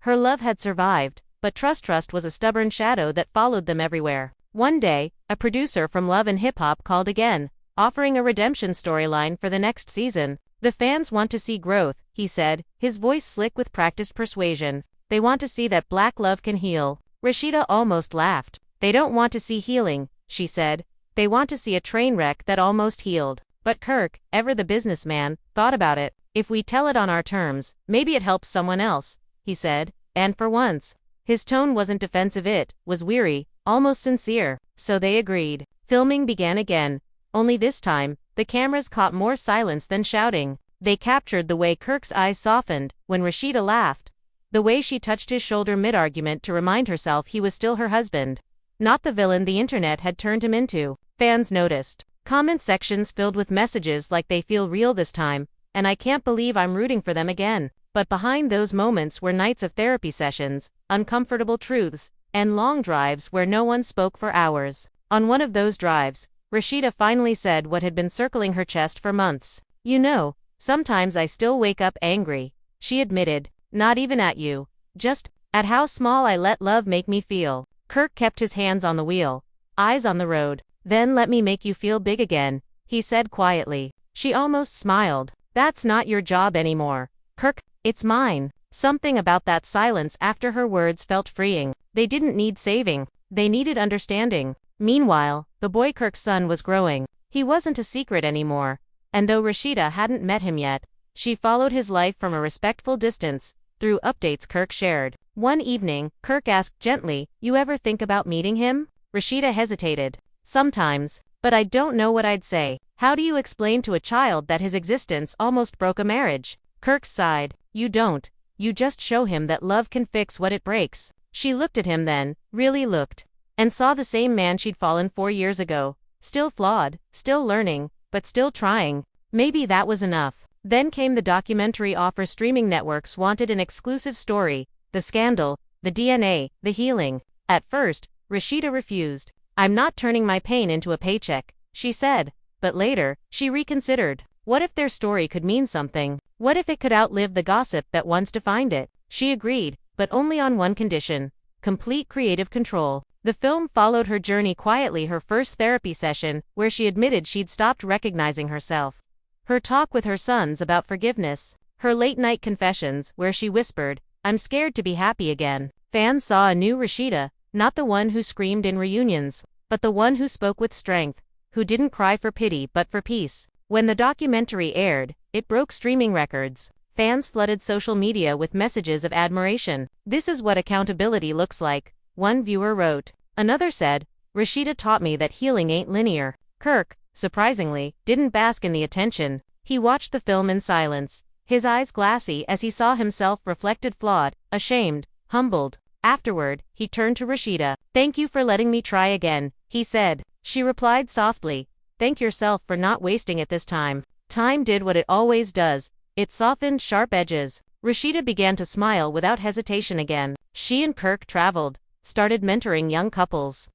Her love had survived, but trust was a stubborn shadow that followed them everywhere. One day, a producer from Love and Hip Hop called again, offering a redemption storyline for the next season. "The fans want to see growth," he said, his voice slick with practiced persuasion. "They want to see that black love can heal." Rasheeda almost laughed. "They don't want to see healing," she said. "They want to see a train wreck that almost healed." But Kirk, ever the businessman, thought about it. "If we tell it on our terms, maybe it helps someone else," he said. And for once, his tone wasn't defensive, it was weary, almost sincere. So they agreed. Filming began again. only this time, the cameras caught more silence than shouting. They captured the way Kirk's eyes softened when Rasheeda laughed, the way she touched his shoulder mid-argument to remind herself he was still her husband, not the villain the internet had turned him into. Fans noticed. Comment sections filled with messages like they feel real this time, and I can't believe I'm rooting for them again. But behind those moments were nights of therapy sessions, uncomfortable truths, and long drives where no one spoke for hours. On one of those drives, Rasheeda finally said what had been circling her chest for months. "You know, sometimes I still wake up angry," she admitted, "not even at you, just at how small I let love make me feel." Kirk kept his hands on the wheel, eyes on the road. "Then let me make you feel big again," he said quietly. She almost smiled. "That's not your job anymore, Kirk, it's mine." Something about that silence after her words felt freeing. They didn't need saving, they needed understanding. Meanwhile, the boy Kirk's son was growing. He wasn't a secret anymore, and though Rasheeda hadn't met him yet, she followed his life from a respectful distance, through updates Kirk shared. One evening, Kirk asked gently, "You ever think about meeting him?" Rasheeda hesitated. "Sometimes, but I don't know what I'd say. How do you explain to a child that his existence almost broke a marriage?" Kirk sighed. "You don't. You just show him that love can fix what it breaks." She looked at him then, really looked, and saw the same man she'd fallen 4 years ago, still flawed, still learning, but still trying. Maybe that was enough. Then came the documentary offer. Streaming networks wanted an exclusive story, the scandal, the DNA, the healing. At first, Rasheeda refused. "I'm not turning my pain into a paycheck," she said, but later, she reconsidered. What if their story could mean something? What if it could outlive the gossip that once defined it? She agreed, but only on one condition: complete creative control. The film followed her journey quietly, her first therapy session, where she admitted she'd stopped recognizing herself, her talk with her sons about forgiveness, her late-night confessions where she whispered, "I'm scared to be happy again." Fans saw a new Rasheeda, not the one who screamed in reunions, but the one who spoke with strength, who didn't cry for pity but for peace. When the documentary aired, it broke streaming records. Fans flooded social media with messages of admiration. "This is what accountability looks like," one viewer wrote. Another said, "Rasheeda taught me that healing ain't linear." Kirk, surprisingly, didn't bask in the attention. He watched the film in silence, his eyes glassy as he saw himself reflected, flawed, ashamed, humbled. Afterward, he turned to Rasheeda. "Thank you for letting me try again," he said. She replied softly, "Thank yourself for not wasting it this time." Time did what it always does. It softened sharp edges. Rasheeda began to smile without hesitation again. She and Kirk traveled, started mentoring young couples,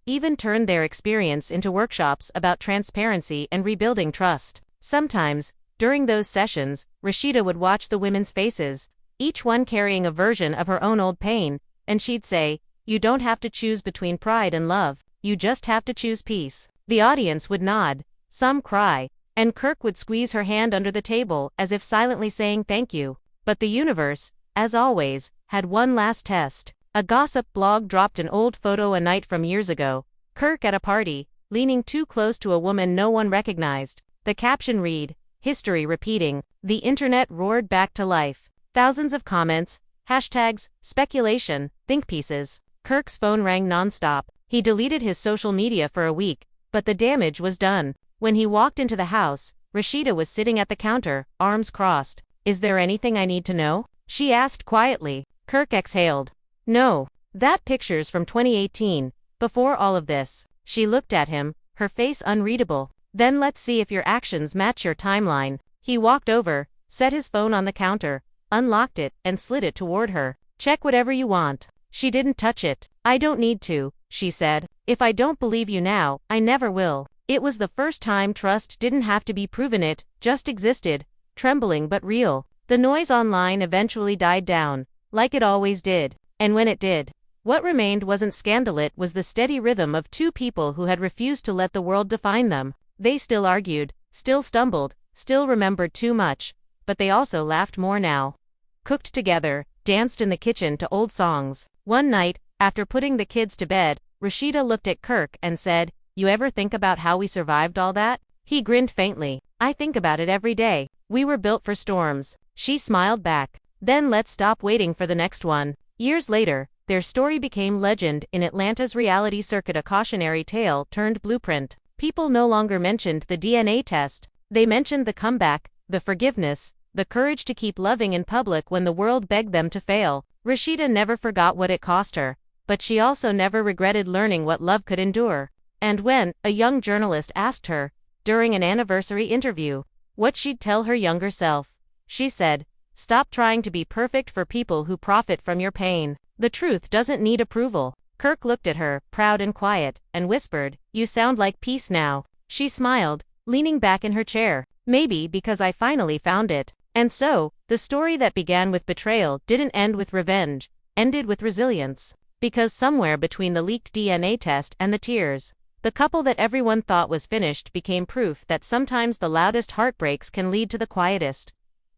even turned their experience into workshops about transparency and rebuilding trust. Sometimes, during those sessions, Rasheeda would watch the women's faces, each one carrying a version of her own old pain, and she'd say, "You don't have to choose between pride and love, you just have to choose peace." The audience would nod, some cry, and Kirk would squeeze her hand under the table as if silently saying thank you. But the universe, as always, had one last test. A gossip blog dropped an old photo a night from years ago. Kirk at a party, leaning too close to a woman no one recognized. The caption read, "History repeating." The internet roared back to life. Thousands of comments, hashtags, speculation, think pieces. Kirk's phone rang nonstop. He deleted his social media for a week, but the damage was done. When he walked into the house, Rasheeda was sitting at the counter, arms crossed. "Is there anything I need to know?" she asked quietly. Kirk exhaled. "No. That picture's from 2018, before all of this." She looked at him, her face unreadable. "Then let's see if your actions match your timeline." He walked over, set his phone on the counter, unlocked it, and slid it toward her. "Check whatever you want." She didn't touch it. "I don't need to," she said. "If I don't believe you now, I never will." It was the first time trust didn't have to be proven, it just existed, trembling but real. The noise online eventually died down, like it always did. And when it did, what remained wasn't scandal, it was the steady rhythm of two people who had refused to let the world define them. They still argued, still stumbled, still remembered too much, but they also laughed more now. Cooked together, danced in the kitchen to old songs. One night, after putting the kids to bed, Rasheeda looked at Kirk and said, "You ever think about how we survived all that?" He grinned faintly. "I think about it every day. We were built for storms." She smiled back. "Then let's stop waiting for the next one." Years later, their story became legend in Atlanta's reality circuit, a cautionary tale turned blueprint. People no longer mentioned the DNA test. They mentioned the comeback, the forgiveness, the courage to keep loving in public when the world begged them to fail. Rasheeda never forgot what it cost her, but she also never regretted learning what love could endure. And when a young journalist asked her, during an anniversary interview, what she'd tell her younger self, she said, "Stop trying to be perfect for people who profit from your pain. The truth doesn't need approval." Kirk looked at her, proud and quiet, and whispered, "You sound like peace now." She smiled, leaning back in her chair. "Maybe because I finally found it." And so, the story that began with betrayal didn't end with revenge, ended with resilience. Because somewhere between the leaked DNA test and the tears, the couple that everyone thought was finished became proof that sometimes the loudest heartbreaks can lead to the quietest,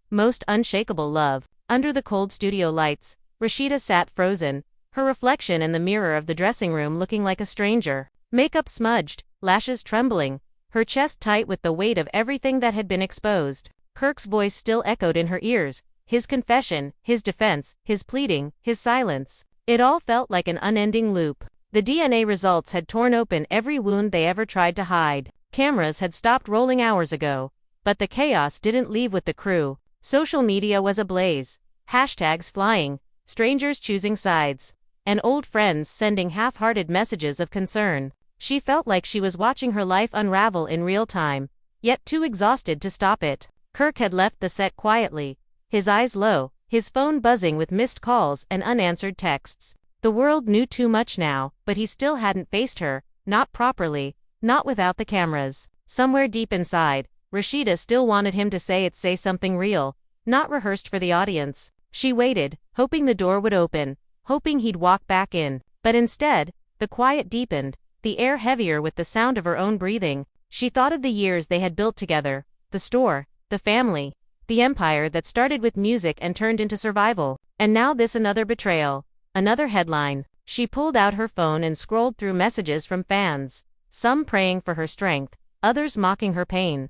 most unshakable love. Under the cold studio lights, Rasheeda sat frozen, her reflection in the mirror of the dressing room looking like a stranger. Makeup smudged, lashes trembling, her chest tight with the weight of everything that had been exposed. Kirk's voice still echoed in her ears, his confession, his defense, his pleading, his silence. It all felt like an unending loop. The DNA results had torn open every wound they ever tried to hide. Cameras had stopped rolling hours ago, but the chaos didn't leave with the crew. Social media was ablaze. Hashtags flying, strangers choosing sides, and old friends sending half-hearted messages of concern. She felt like she was watching her life unravel in real time, yet too exhausted to stop it. Kirk had left the set quietly, his eyes low, his phone buzzing with missed calls and unanswered texts. The world knew too much now, but he still hadn't faced her, not properly, not without the cameras. Somewhere deep inside, Rasheeda still wanted him to say something real, not rehearsed for the audience. She waited, hoping the door would open, hoping he'd walk back in. But instead, the quiet deepened, the air heavier with the sound of her own breathing. She thought of the years they had built together, the store, the family, the empire that started with music and turned into survival. And now this another betrayal, another headline. She pulled out her phone and scrolled through messages from fans, some praying for her strength, others mocking her pain,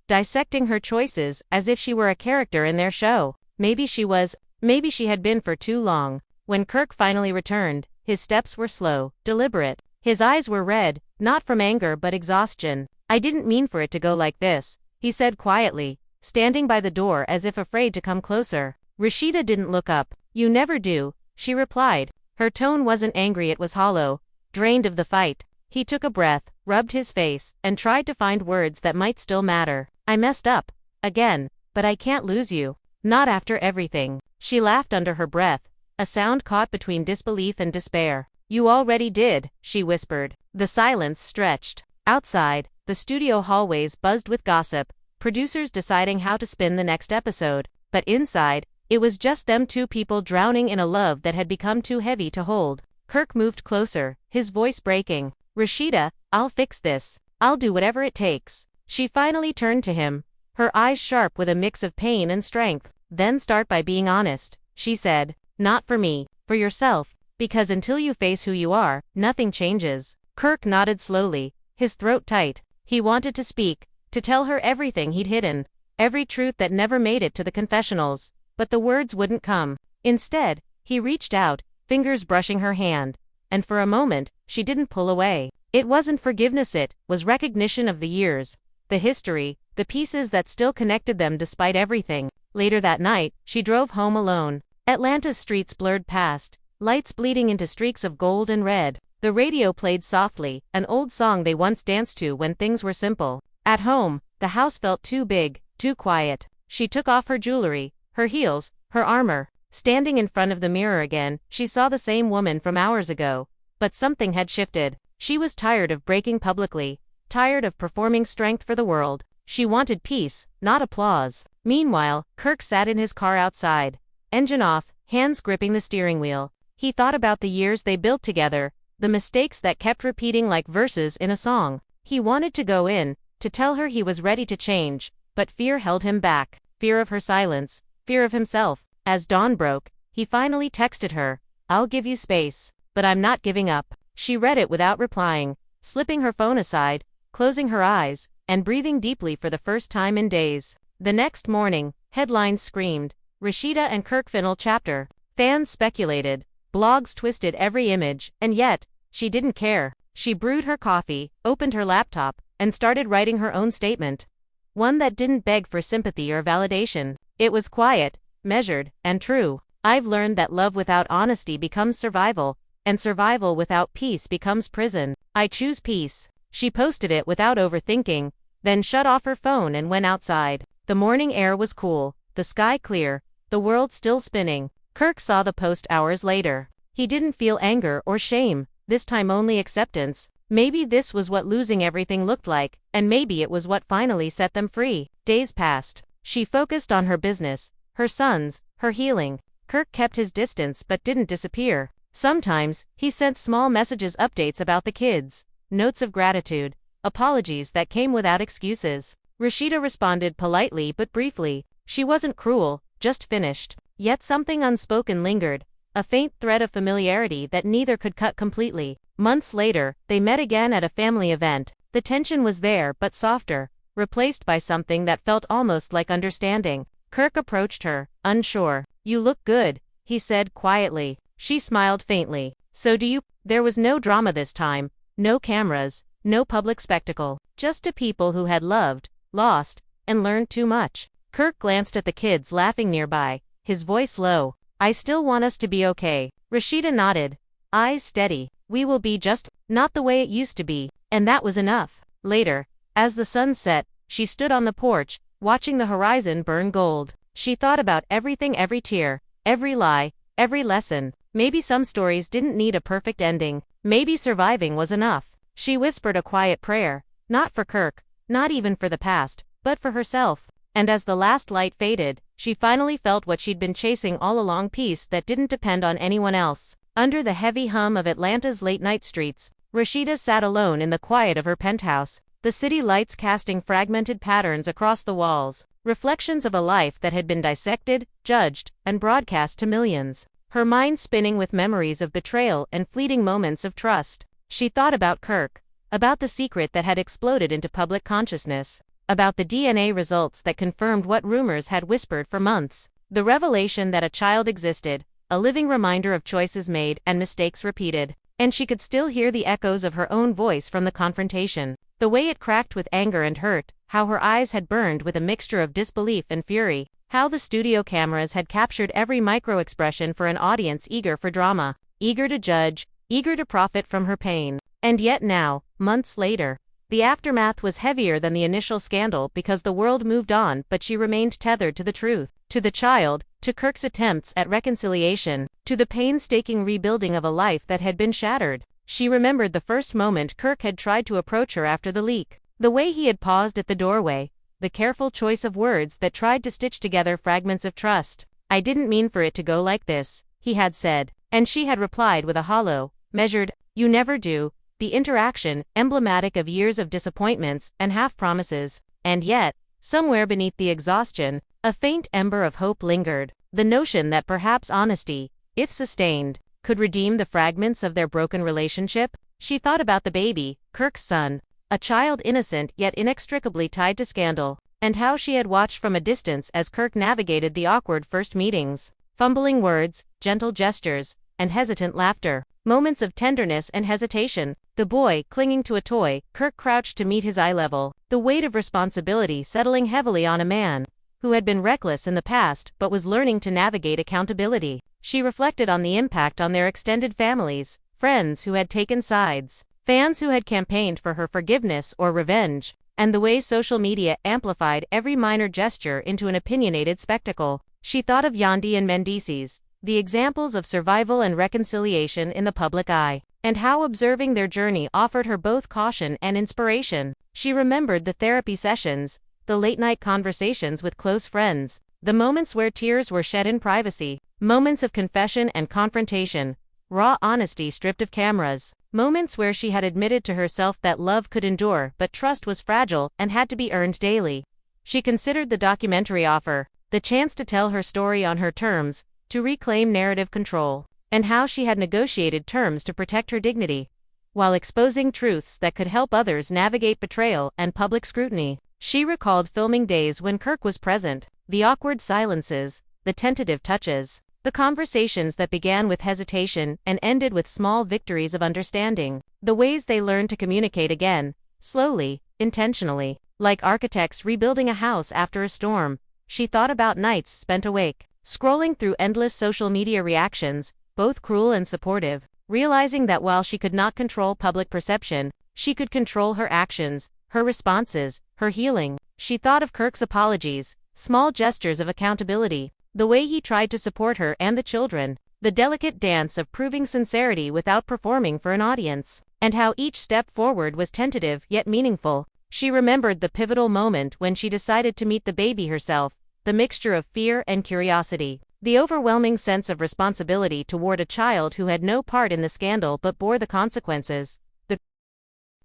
dissecting her choices as if she were a character in their show. Maybe she was, maybe she had been for too long. When Kirk finally returned, his steps were slow, deliberate. His eyes were red, not from anger but exhaustion. "I didn't mean for it to go like this," he said quietly, standing by the door as if afraid to come closer. Rasheeda didn't look up. "You never do," she replied. Her tone wasn't angry, it was hollow, drained of the fight. He took a breath, rubbed his face, and tried to find words that might still matter. "I messed up. Again. But I can't lose you. Not after everything." She laughed under her breath, a sound caught between disbelief and despair. "You already did," she whispered. The silence stretched. Outside, the studio hallways buzzed with gossip, producers deciding how to spin the next episode. But inside, it was just them two people drowning in a love that had become too heavy to hold. Kirk moved closer, his voice breaking. "Rasheeda, I'll fix this. I'll do whatever it takes." She finally turned to him, her eyes sharp with a mix of pain and strength. "Then start by being honest," she said. "Not for me, for yourself, because until you face who you are, nothing changes." Kirk nodded slowly, his throat tight. He wanted to speak, to tell her everything he'd hidden, every truth that never made it to the confessionals, but the words wouldn't come. Instead, he reached out, fingers brushing her hand, and for a moment, she didn't pull away. It wasn't forgiveness, it was recognition of the years, the history, the pieces that still connected them despite everything. Later that night, she drove home alone. Atlanta's streets blurred past, lights bleeding into streaks of gold and red. The radio played softly, an old song they once danced to when things were simple. At home, the house felt too big, too quiet. She took off her jewelry, her heels, her armor. Standing in front of the mirror again, she saw the same woman from hours ago. But something had shifted. She was tired of breaking publicly, tired of performing strength for the world. She wanted peace, not applause. Meanwhile, Kirk sat in his car outside, engine off, hands gripping the steering wheel. He thought about the years they built together, the mistakes that kept repeating like verses in a song. He wanted to go in, to tell her he was ready to change, but fear held him back. Fear of her silence, fear of himself. As dawn broke, he finally texted her, "I'll give you space, but I'm not giving up." She read it without replying, slipping her phone aside, closing her eyes, and breathing deeply for the first time in days. The next morning, headlines screamed, "Rasheeda and Kirk final chapter." Fans speculated, blogs twisted every image, and yet, she didn't care. She brewed her coffee, opened her laptop, and started writing her own statement. One that didn't beg for sympathy or validation. It was quiet, measured, and true. I've learned that love without honesty becomes survival, and survival without peace becomes prison. I choose peace. She posted it without overthinking, then shut off her phone and went outside. The morning air was cool, the sky clear, the world still spinning. Kirk saw the post hours later. He didn't feel anger or shame, this time only acceptance. Maybe this was what losing everything looked like, and maybe it was what finally set them free. Days passed. She focused on her business, her sons, her healing. Kirk kept his distance but didn't disappear. Sometimes, he sent small messages, updates about the kids, notes of gratitude, apologies that came without excuses. Rasheeda responded politely but briefly. She wasn't cruel, just finished. Yet something unspoken lingered, a faint thread of familiarity that neither could cut completely. Months later, they met again at a family event. The tension was there but softer, replaced by something that felt almost like understanding. Kirk approached her, unsure. "You look good," he said quietly. She smiled faintly. "So do you." There was no drama this time, no cameras, no public spectacle, just two people who had loved, lost, and learned too much. Kirk glanced at the kids laughing nearby, his voice low. "I still want us to be okay." Rasheeda nodded, eyes steady. "We will be just not the way it used to be." And that was enough. Later, as the sun set, she stood on the porch, watching the horizon burn gold. She thought about everything, every tear, every lie, every lesson. Maybe some stories didn't need a perfect ending. Maybe surviving was enough. She whispered a quiet prayer, not for Kirk, not even for the past, but for herself. And as the last light faded, she finally felt what she'd been chasing all along, peace that didn't depend on anyone else. Under the heavy hum of Atlanta's late-night streets, Rasheeda sat alone in the quiet of her penthouse, the city lights casting fragmented patterns across the walls, reflections of a life that had been dissected, judged, and broadcast to millions. Her mind spinning with memories of betrayal and fleeting moments of trust. She thought about Kirk, about the secret that had exploded into public consciousness, about the DNA results that confirmed what rumors had whispered for months, the revelation that a child existed, a living reminder of choices made and mistakes repeated. And she could still hear the echoes of her own voice from the confrontation, the way it cracked with anger and hurt, how her eyes had burned with a mixture of disbelief and fury, how the studio cameras had captured every micro-expression for an audience eager for drama, eager to judge, eager to profit from her pain. And yet now, months later, the aftermath was heavier than the initial scandal because the world moved on, but she remained tethered to the truth, to the child, to Kirk's attempts at reconciliation, to the painstaking rebuilding of a life that had been shattered. She remembered the first moment Kirk had tried to approach her after the leak, the way he had paused at the doorway, the careful choice of words that tried to stitch together fragments of trust. "I didn't mean for it to go like this," he had said, and she had replied with a hollow, measured, "You never do," the interaction, emblematic of years of disappointments and half-promises. And yet, somewhere beneath the exhaustion, a faint ember of hope lingered, the notion that perhaps honesty, if sustained, could redeem the fragments of their broken relationship. She thought about the baby, Kirk's son, a child innocent yet inextricably tied to scandal, and how she had watched from a distance as Kirk navigated the awkward first meetings, fumbling words, gentle gestures, and hesitant laughter, moments of tenderness and hesitation. The boy clinging to a toy, Kirk crouched to meet his eye level, the weight of responsibility settling heavily on a man who had been reckless in the past but was learning to navigate accountability. She reflected on the impact on their extended families, friends who had taken sides, fans who had campaigned for her forgiveness or revenge, and the way social media amplified every minor gesture into an opinionated spectacle. She thought of Yandi and Mendices, the examples of survival and reconciliation in the public eye, and how observing their journey offered her both caution and inspiration. She remembered the therapy sessions, the late-night conversations with close friends, the moments where tears were shed in privacy, moments of confession and confrontation, raw honesty stripped of cameras, moments where she had admitted to herself that love could endure but trust was fragile and had to be earned daily. She considered the documentary offer, the chance to tell her story on her terms, to reclaim narrative control, and how she had negotiated terms to protect her dignity, while exposing truths that could help others navigate betrayal and public scrutiny. She recalled filming days when Kirk was present, the awkward silences, the tentative touches, The conversations that began with hesitation and ended with small victories of understanding. The ways they learned to communicate again, slowly, intentionally. Like architects rebuilding a house after a storm, she thought about nights spent awake, scrolling through endless social media reactions, both cruel and supportive, realizing that while she could not control public perception, she could control her actions, her responses, her healing. She thought of Kirk's apologies, small gestures of accountability, the way he tried to support her and the children, the delicate dance of proving sincerity without performing for an audience, and how each step forward was tentative yet meaningful. She remembered the pivotal moment when she decided to meet the baby herself, the mixture of fear and curiosity, the overwhelming sense of responsibility toward a child who had no part in the scandal but bore the consequences, the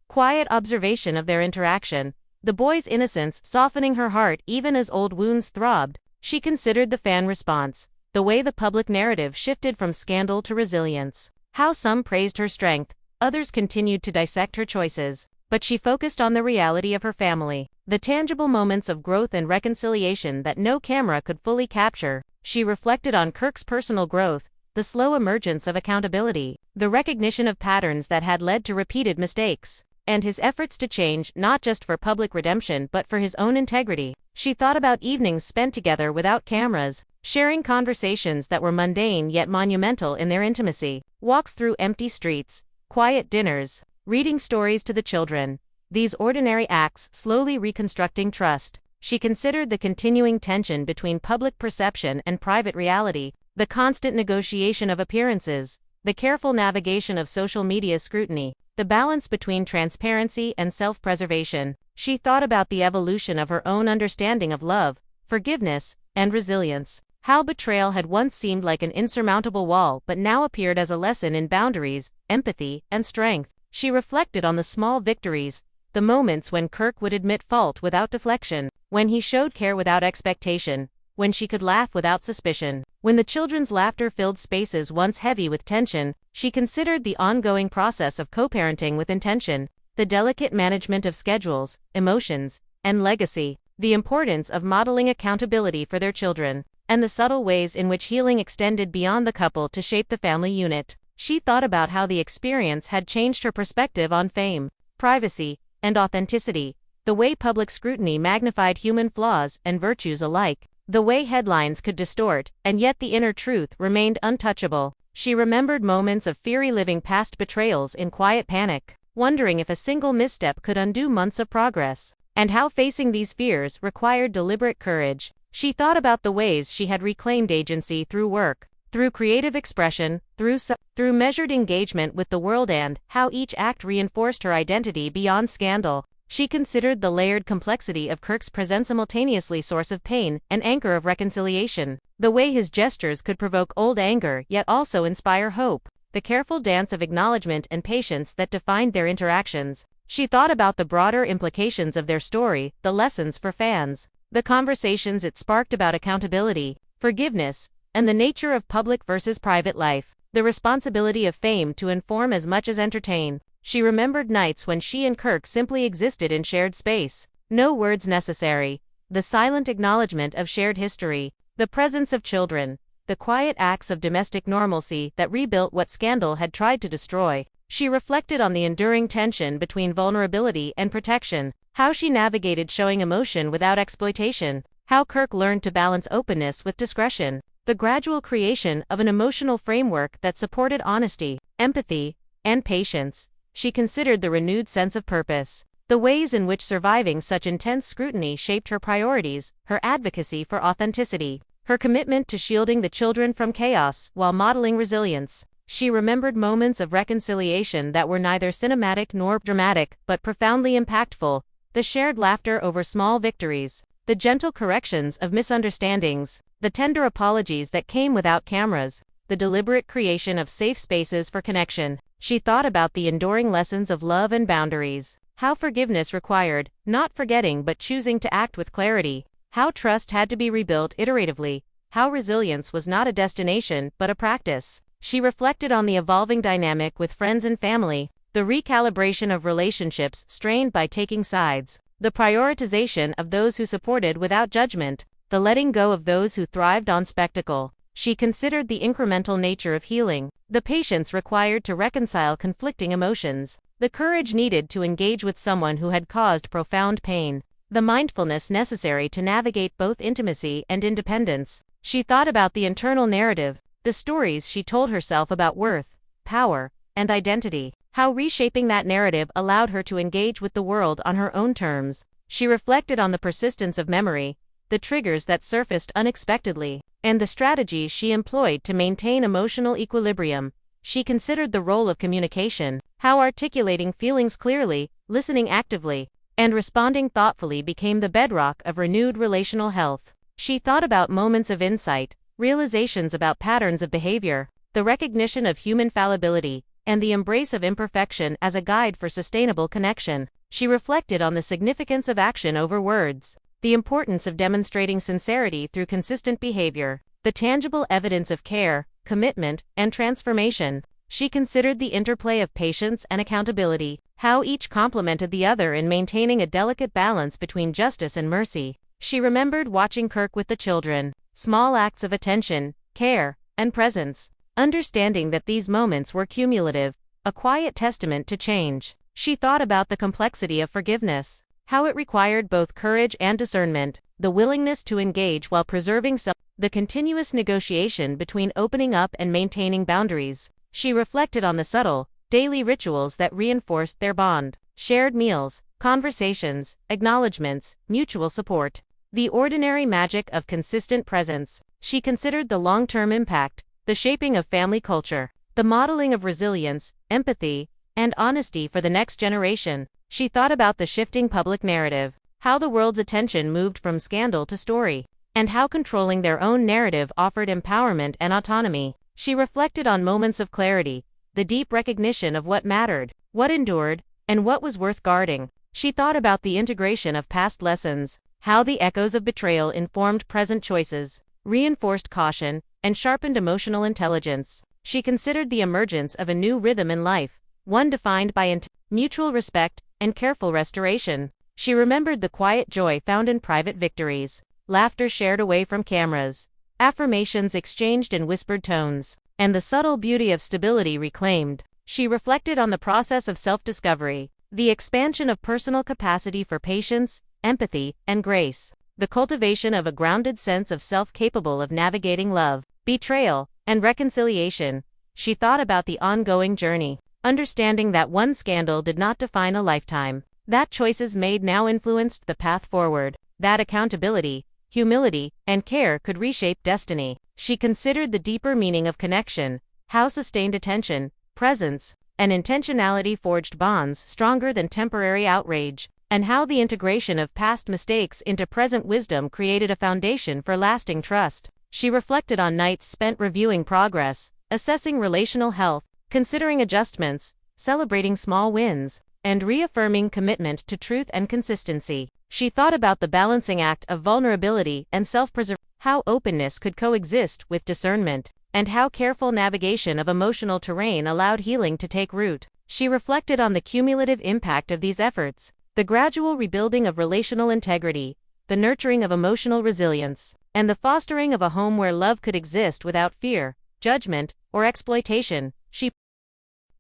quiet observation of their interaction, the boy's innocence softening her heart even as old wounds throbbed. She considered the fan response, the way the public narrative shifted from scandal to resilience, how some praised her strength, others continued to dissect her choices. But she focused on the reality of her family, the tangible moments of growth and reconciliation that no camera could fully capture. She reflected on Kirk's personal growth, the slow emergence of accountability, the recognition of patterns that had led to repeated mistakes, and his efforts to change not just for public redemption but for his own integrity. She thought about evenings spent together without cameras, sharing conversations that were mundane yet monumental in their intimacy, walks through empty streets, quiet dinners, reading stories to the children. These ordinary acts slowly reconstructing trust. She considered the continuing tension between public perception and private reality, the constant negotiation of appearances, the careful navigation of social media scrutiny, the balance between transparency and self-preservation. She thought about the evolution of her own understanding of love, forgiveness, and resilience. How betrayal had once seemed like an insurmountable wall but now appeared as a lesson in boundaries, empathy, and strength. She reflected on the small victories, the moments when Kirk would admit fault without deflection, when he showed care without expectation, when she could laugh without suspicion, when the children's laughter filled spaces once heavy with tension. She considered the ongoing process of co-parenting with intention, the delicate management of schedules, emotions, and legacy, the importance of modeling accountability for their children, and the subtle ways in which healing extended beyond the couple to shape the family unit. She thought about how the experience had changed her perspective on fame, privacy, and authenticity, the way public scrutiny magnified human flaws and virtues alike, the way headlines could distort, and yet the inner truth remained untouchable. She remembered moments of fiery living past betrayals in quiet panic, wondering if a single misstep could undo months of progress, and how facing these fears required deliberate courage. She thought about the ways she had reclaimed agency through work, through creative expression, through measured engagement with the world, and how each act reinforced her identity beyond scandal. She considered the layered complexity of Kirk's presence, simultaneously source of pain and anchor of reconciliation, the way his gestures could provoke old anger yet also inspire hope, the careful dance of acknowledgement and patience that defined their interactions. She thought about the broader implications of their story, the lessons for fans, the conversations it sparked about accountability, forgiveness, and the nature of public versus private life, the responsibility of fame to inform as much as entertain. She remembered nights when she and Kirk simply existed in shared space, no words necessary, the silent acknowledgement of shared history, the presence of children, the quiet acts of domestic normalcy that rebuilt what scandal had tried to destroy. She reflected on the enduring tension between vulnerability and protection, how she navigated showing emotion without exploitation, how Kirk learned to balance openness with discretion, the gradual creation of an emotional framework that supported honesty, empathy, and patience. She considered the renewed sense of purpose, the ways in which surviving such intense scrutiny shaped her priorities, her advocacy for authenticity, her commitment to shielding the children from chaos while modeling resilience. She remembered moments of reconciliation that were neither cinematic nor dramatic but profoundly impactful, the shared laughter over small victories, the gentle corrections of misunderstandings, the tender apologies that came without cameras, the deliberate creation of safe spaces for connection. She thought about the enduring lessons of love and boundaries, how forgiveness required, not forgetting but choosing to act with clarity, how trust had to be rebuilt iteratively, how resilience was not a destination but a practice. She reflected on the evolving dynamic with friends and family, the recalibration of relationships strained by taking sides, the prioritization of those who supported without judgment, the letting go of those who thrived on spectacle. She considered the incremental nature of healing, the patience required to reconcile conflicting emotions, the courage needed to engage with someone who had caused profound pain, the mindfulness necessary to navigate both intimacy and independence. She thought about the internal narrative, the stories she told herself about worth, power, and identity, how reshaping that narrative allowed her to engage with the world on her own terms. She reflected on the persistence of memory, the triggers that surfaced unexpectedly, and the strategies she employed to maintain emotional equilibrium. She considered the role of communication, how articulating feelings clearly, listening actively, and responding thoughtfully became the bedrock of renewed relational health. She thought about moments of insight, realizations about patterns of behavior, the recognition of human fallibility, and the embrace of imperfection as a guide for sustainable connection. She reflected on the significance of action over words, the importance of demonstrating sincerity through consistent behavior, the tangible evidence of care, commitment, and transformation. She considered the interplay of patience and accountability, how each complemented the other in maintaining a delicate balance between justice and mercy. She remembered watching Kirk with the children, small acts of attention, care, and presence, understanding that these moments were cumulative, a quiet testament to change. She thought about the complexity of forgiveness, how it required both courage and discernment, the willingness to engage while preserving the continuous negotiation between opening up and maintaining boundaries. She reflected on the subtle, daily rituals that reinforced their bond, shared meals, conversations, acknowledgments, mutual support, the ordinary magic of consistent presence. She considered the long-term impact, the shaping of family culture, the modeling of resilience, empathy, and honesty for the next generation. She thought about the shifting public narrative, how the world's attention moved from scandal to story, and how controlling their own narrative offered empowerment and autonomy. She reflected on moments of clarity, the deep recognition of what mattered, what endured, and what was worth guarding. She thought about the integration of past lessons, how the echoes of betrayal informed present choices, reinforced caution, and sharpened emotional intelligence. She considered the emergence of a new rhythm in life, one defined by mutual respect and careful restoration. She remembered the quiet joy found in private victories, laughter shared away from cameras, affirmations exchanged in whispered tones, and the subtle beauty of stability reclaimed. She reflected on the process of self-discovery, the expansion of personal capacity for patience, empathy, and grace, the cultivation of a grounded sense of self capable of navigating love, betrayal, and reconciliation. She thought about the ongoing journey, understanding that one scandal did not define a lifetime, that choices made now influenced the path forward, that accountability, humility, and care could reshape destiny. She considered the deeper meaning of connection, how sustained attention, presence, and intentionality forged bonds stronger than temporary outrage, and how the integration of past mistakes into present wisdom created a foundation for lasting trust. She reflected on nights spent reviewing progress, assessing relational health, considering adjustments, celebrating small wins, and reaffirming commitment to truth and consistency. She thought about the balancing act of vulnerability and self-preservation, how openness could coexist with discernment, and how careful navigation of emotional terrain allowed healing to take root. She reflected on the cumulative impact of these efforts, the gradual rebuilding of relational integrity, the nurturing of emotional resilience, and the fostering of a home where love could exist without fear, judgment, or exploitation. She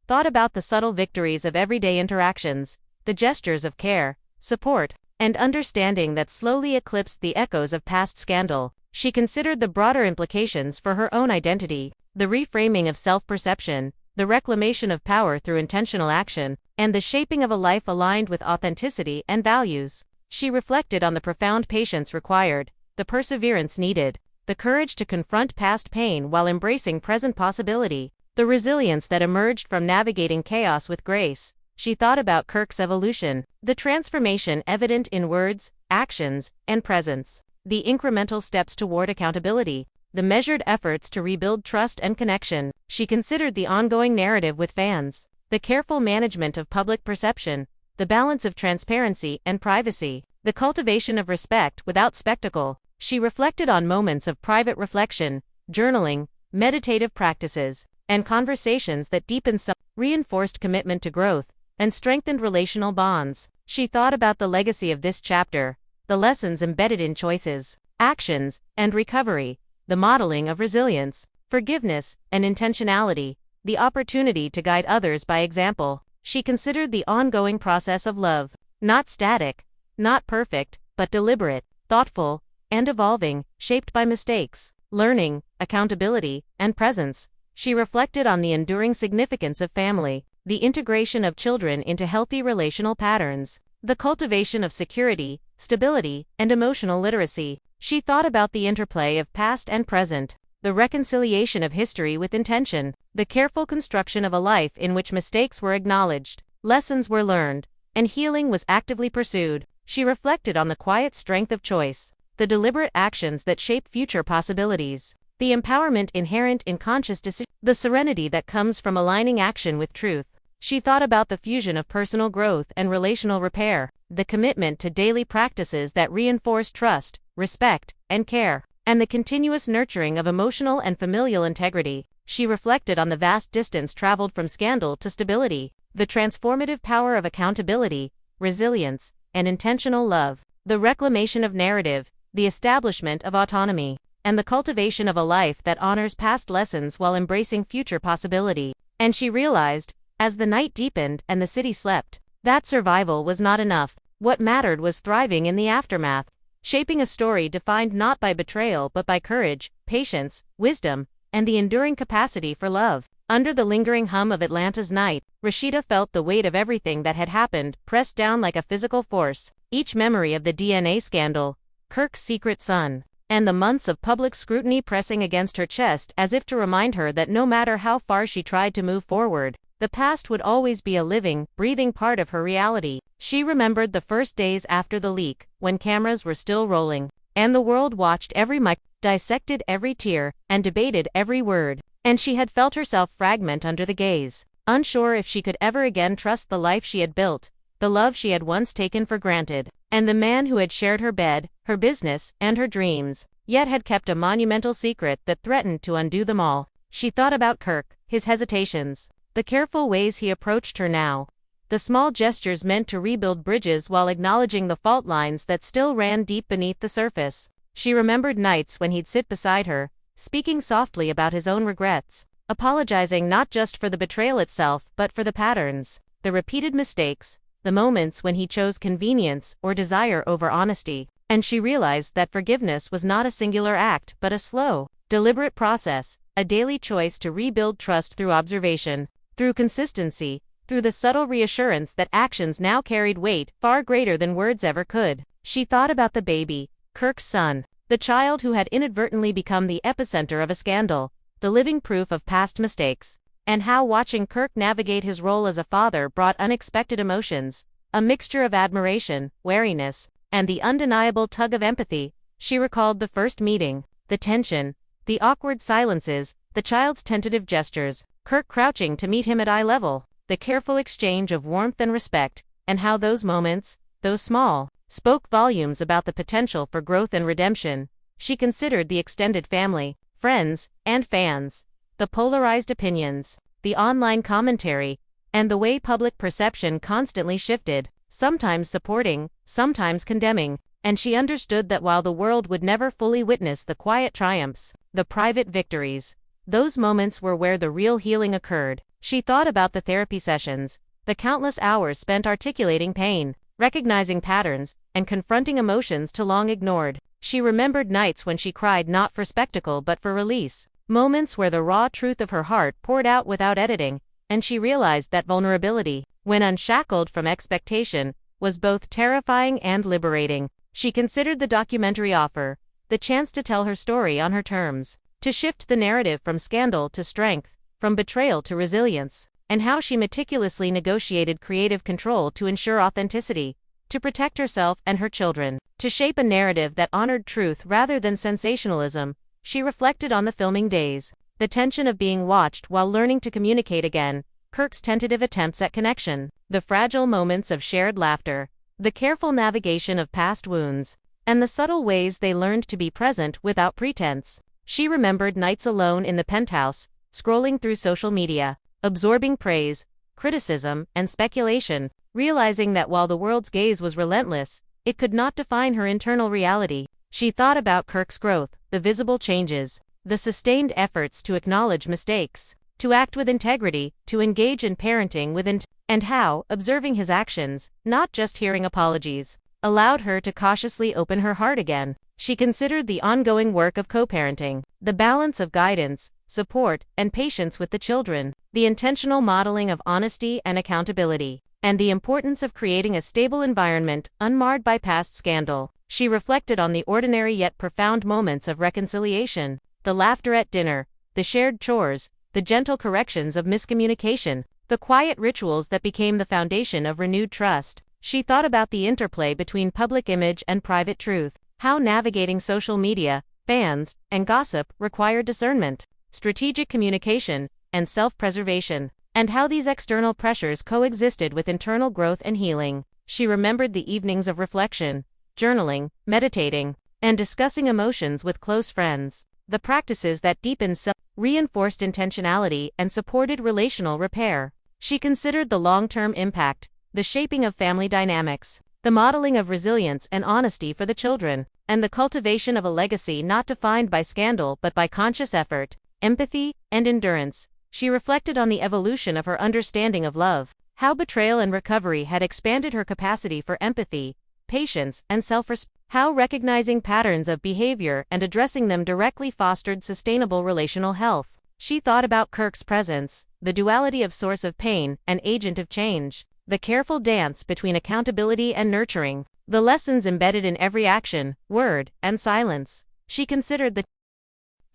thought about the subtle victories of everyday interactions, the gestures of care, support, and understanding that slowly eclipsed the echoes of past scandal. She considered the broader implications for her own identity, the reframing of self-perception, the reclamation of power through intentional action, and the shaping of a life aligned with authenticity and values. She reflected on the profound patience required, the perseverance needed, the courage to confront past pain while embracing present possibility, the resilience that emerged from navigating chaos with grace. She thought about Kirk's evolution, the transformation evident in words, actions, and presence, the incremental steps toward accountability, the measured efforts to rebuild trust and connection. She considered the ongoing narrative with fans, the careful management of public perception, the balance of transparency and privacy, the cultivation of respect without spectacle. She reflected on moments of private reflection, journaling, meditative practices, and conversations that deepened reinforced commitment to growth, and strengthened relational bonds. She thought about the legacy of this chapter, the lessons embedded in choices, actions, and recovery, the modeling of resilience, forgiveness, and intentionality, the opportunity to guide others by example. She considered the ongoing process of love, not static, not perfect, but deliberate, thoughtful, and evolving, shaped by mistakes, learning, accountability, and presence. She reflected on the enduring significance of family, the integration of children into healthy relational patterns, the cultivation of security, stability, and emotional literacy. She thought about the interplay of past and present, the reconciliation of history with intention, the careful construction of a life in which mistakes were acknowledged, lessons were learned, and healing was actively pursued. She reflected on the quiet strength of choice, the deliberate actions that shape future possibilities, the empowerment inherent in conscious decision, the serenity that comes from aligning action with truth. She thought about the fusion of personal growth and relational repair, the commitment to daily practices that reinforce trust, respect, and care, and the continuous nurturing of emotional and familial integrity. She reflected on the vast distance traveled from scandal to stability, the transformative power of accountability, resilience, and intentional love, the reclamation of narrative, the establishment of autonomy, and the cultivation of a life that honors past lessons while embracing future possibility. And she realized, as the night deepened and the city slept, that survival was not enough. What mattered was thriving in the aftermath, shaping a story defined not by betrayal but by courage, patience, wisdom, and the enduring capacity for love. Under the lingering hum of Atlanta's night, Rasheeda felt the weight of everything that had happened, pressed down like a physical force. Each memory of the DNA scandal, Kirk's secret son, and the months of public scrutiny pressing against her chest as if to remind her that no matter how far she tried to move forward, the past would always be a living, breathing part of her reality. She remembered the first days after the leak, when cameras were still rolling, and the world watched every mic, dissected every tear, and debated every word. And she had felt herself fragment under the gaze, unsure if she could ever again trust the life she had built, the love she had once taken for granted, and the man who had shared her bed, her business, and her dreams, yet had kept a monumental secret that threatened to undo them all. She thought about Kirk, his hesitations, the careful ways he approached her now, the small gestures meant to rebuild bridges while acknowledging the fault lines that still ran deep beneath the surface. She remembered nights when he'd sit beside her, speaking softly about his own regrets, apologizing not just for the betrayal itself but for the patterns, the repeated mistakes, the moments when he chose convenience or desire over honesty. And she realized that forgiveness was not a singular act but a slow, deliberate process, a daily choice to rebuild trust through observation, through consistency, through the subtle reassurance that actions now carried weight far greater than words ever could. She thought about the baby, Kirk's son, the child who had inadvertently become the epicenter of a scandal, the living proof of past mistakes, and how watching Kirk navigate his role as a father brought unexpected emotions, a mixture of admiration, wariness, and the undeniable tug of empathy. She recalled the first meeting, the tension, the awkward silences, the child's tentative gestures, Kirk crouching to meet him at eye level, the careful exchange of warmth and respect, and how those moments, though small, spoke volumes about the potential for growth and redemption. She considered the extended family, friends, and fans, the polarized opinions, the online commentary, and the way public perception constantly shifted, sometimes supporting, sometimes condemning, and she understood that while the world would never fully witness the quiet triumphs, the private victories, those moments were where the real healing occurred. She thought about the therapy sessions, the countless hours spent articulating pain, recognizing patterns, and confronting emotions too long ignored. She remembered nights when she cried not for spectacle but for release, moments where the raw truth of her heart poured out without editing, and she realized that vulnerability, when unshackled from expectation, was both terrifying and liberating. She considered the documentary offer, the chance to tell her story on her terms, to shift the narrative from scandal to strength, from betrayal to resilience, and how she meticulously negotiated creative control to ensure authenticity, to protect herself and her children, to shape a narrative that honored truth rather than sensationalism. She reflected on the filming days, the tension of being watched while learning to communicate again, Kirk's tentative attempts at connection, the fragile moments of shared laughter, the careful navigation of past wounds, and the subtle ways they learned to be present without pretense. She remembered nights alone in the penthouse, scrolling through social media, absorbing praise, criticism, and speculation, realizing that while the world's gaze was relentless, it could not define her internal reality. She thought about Kirk's growth, the visible changes, the sustained efforts to acknowledge mistakes, to act with integrity, to engage in parenting with and how, observing his actions, not just hearing apologies, allowed her to cautiously open her heart again. She considered the ongoing work of co-parenting, the balance of guidance, support, and patience with the children, the intentional modeling of honesty and accountability, and the importance of creating a stable environment unmarred by past scandal. She reflected on the ordinary yet profound moments of reconciliation, the laughter at dinner, the shared chores, the gentle corrections of miscommunication, the quiet rituals that became the foundation of renewed trust. She thought about the interplay between public image and private truth, how navigating social media, fans, and gossip required discernment, strategic communication, and self-preservation, and how these external pressures coexisted with internal growth and healing. She remembered the evenings of reflection, journaling, meditating, and discussing emotions with close friends, the practices that deepened reinforced intentionality and supported relational repair. She considered the long-term impact, the shaping of family dynamics, the modeling of resilience and honesty for the children, and the cultivation of a legacy not defined by scandal but by conscious effort, empathy, and endurance. She reflected on the evolution of her understanding of love, how betrayal and recovery had expanded her capacity for empathy, patience, and self-respect, how recognizing patterns of behavior and addressing them directly fostered sustainable relational health. She thought about Kirk's presence, the duality of source of pain and agent of change, the careful dance between accountability and nurturing, the lessons embedded in every action, word, and silence. She considered the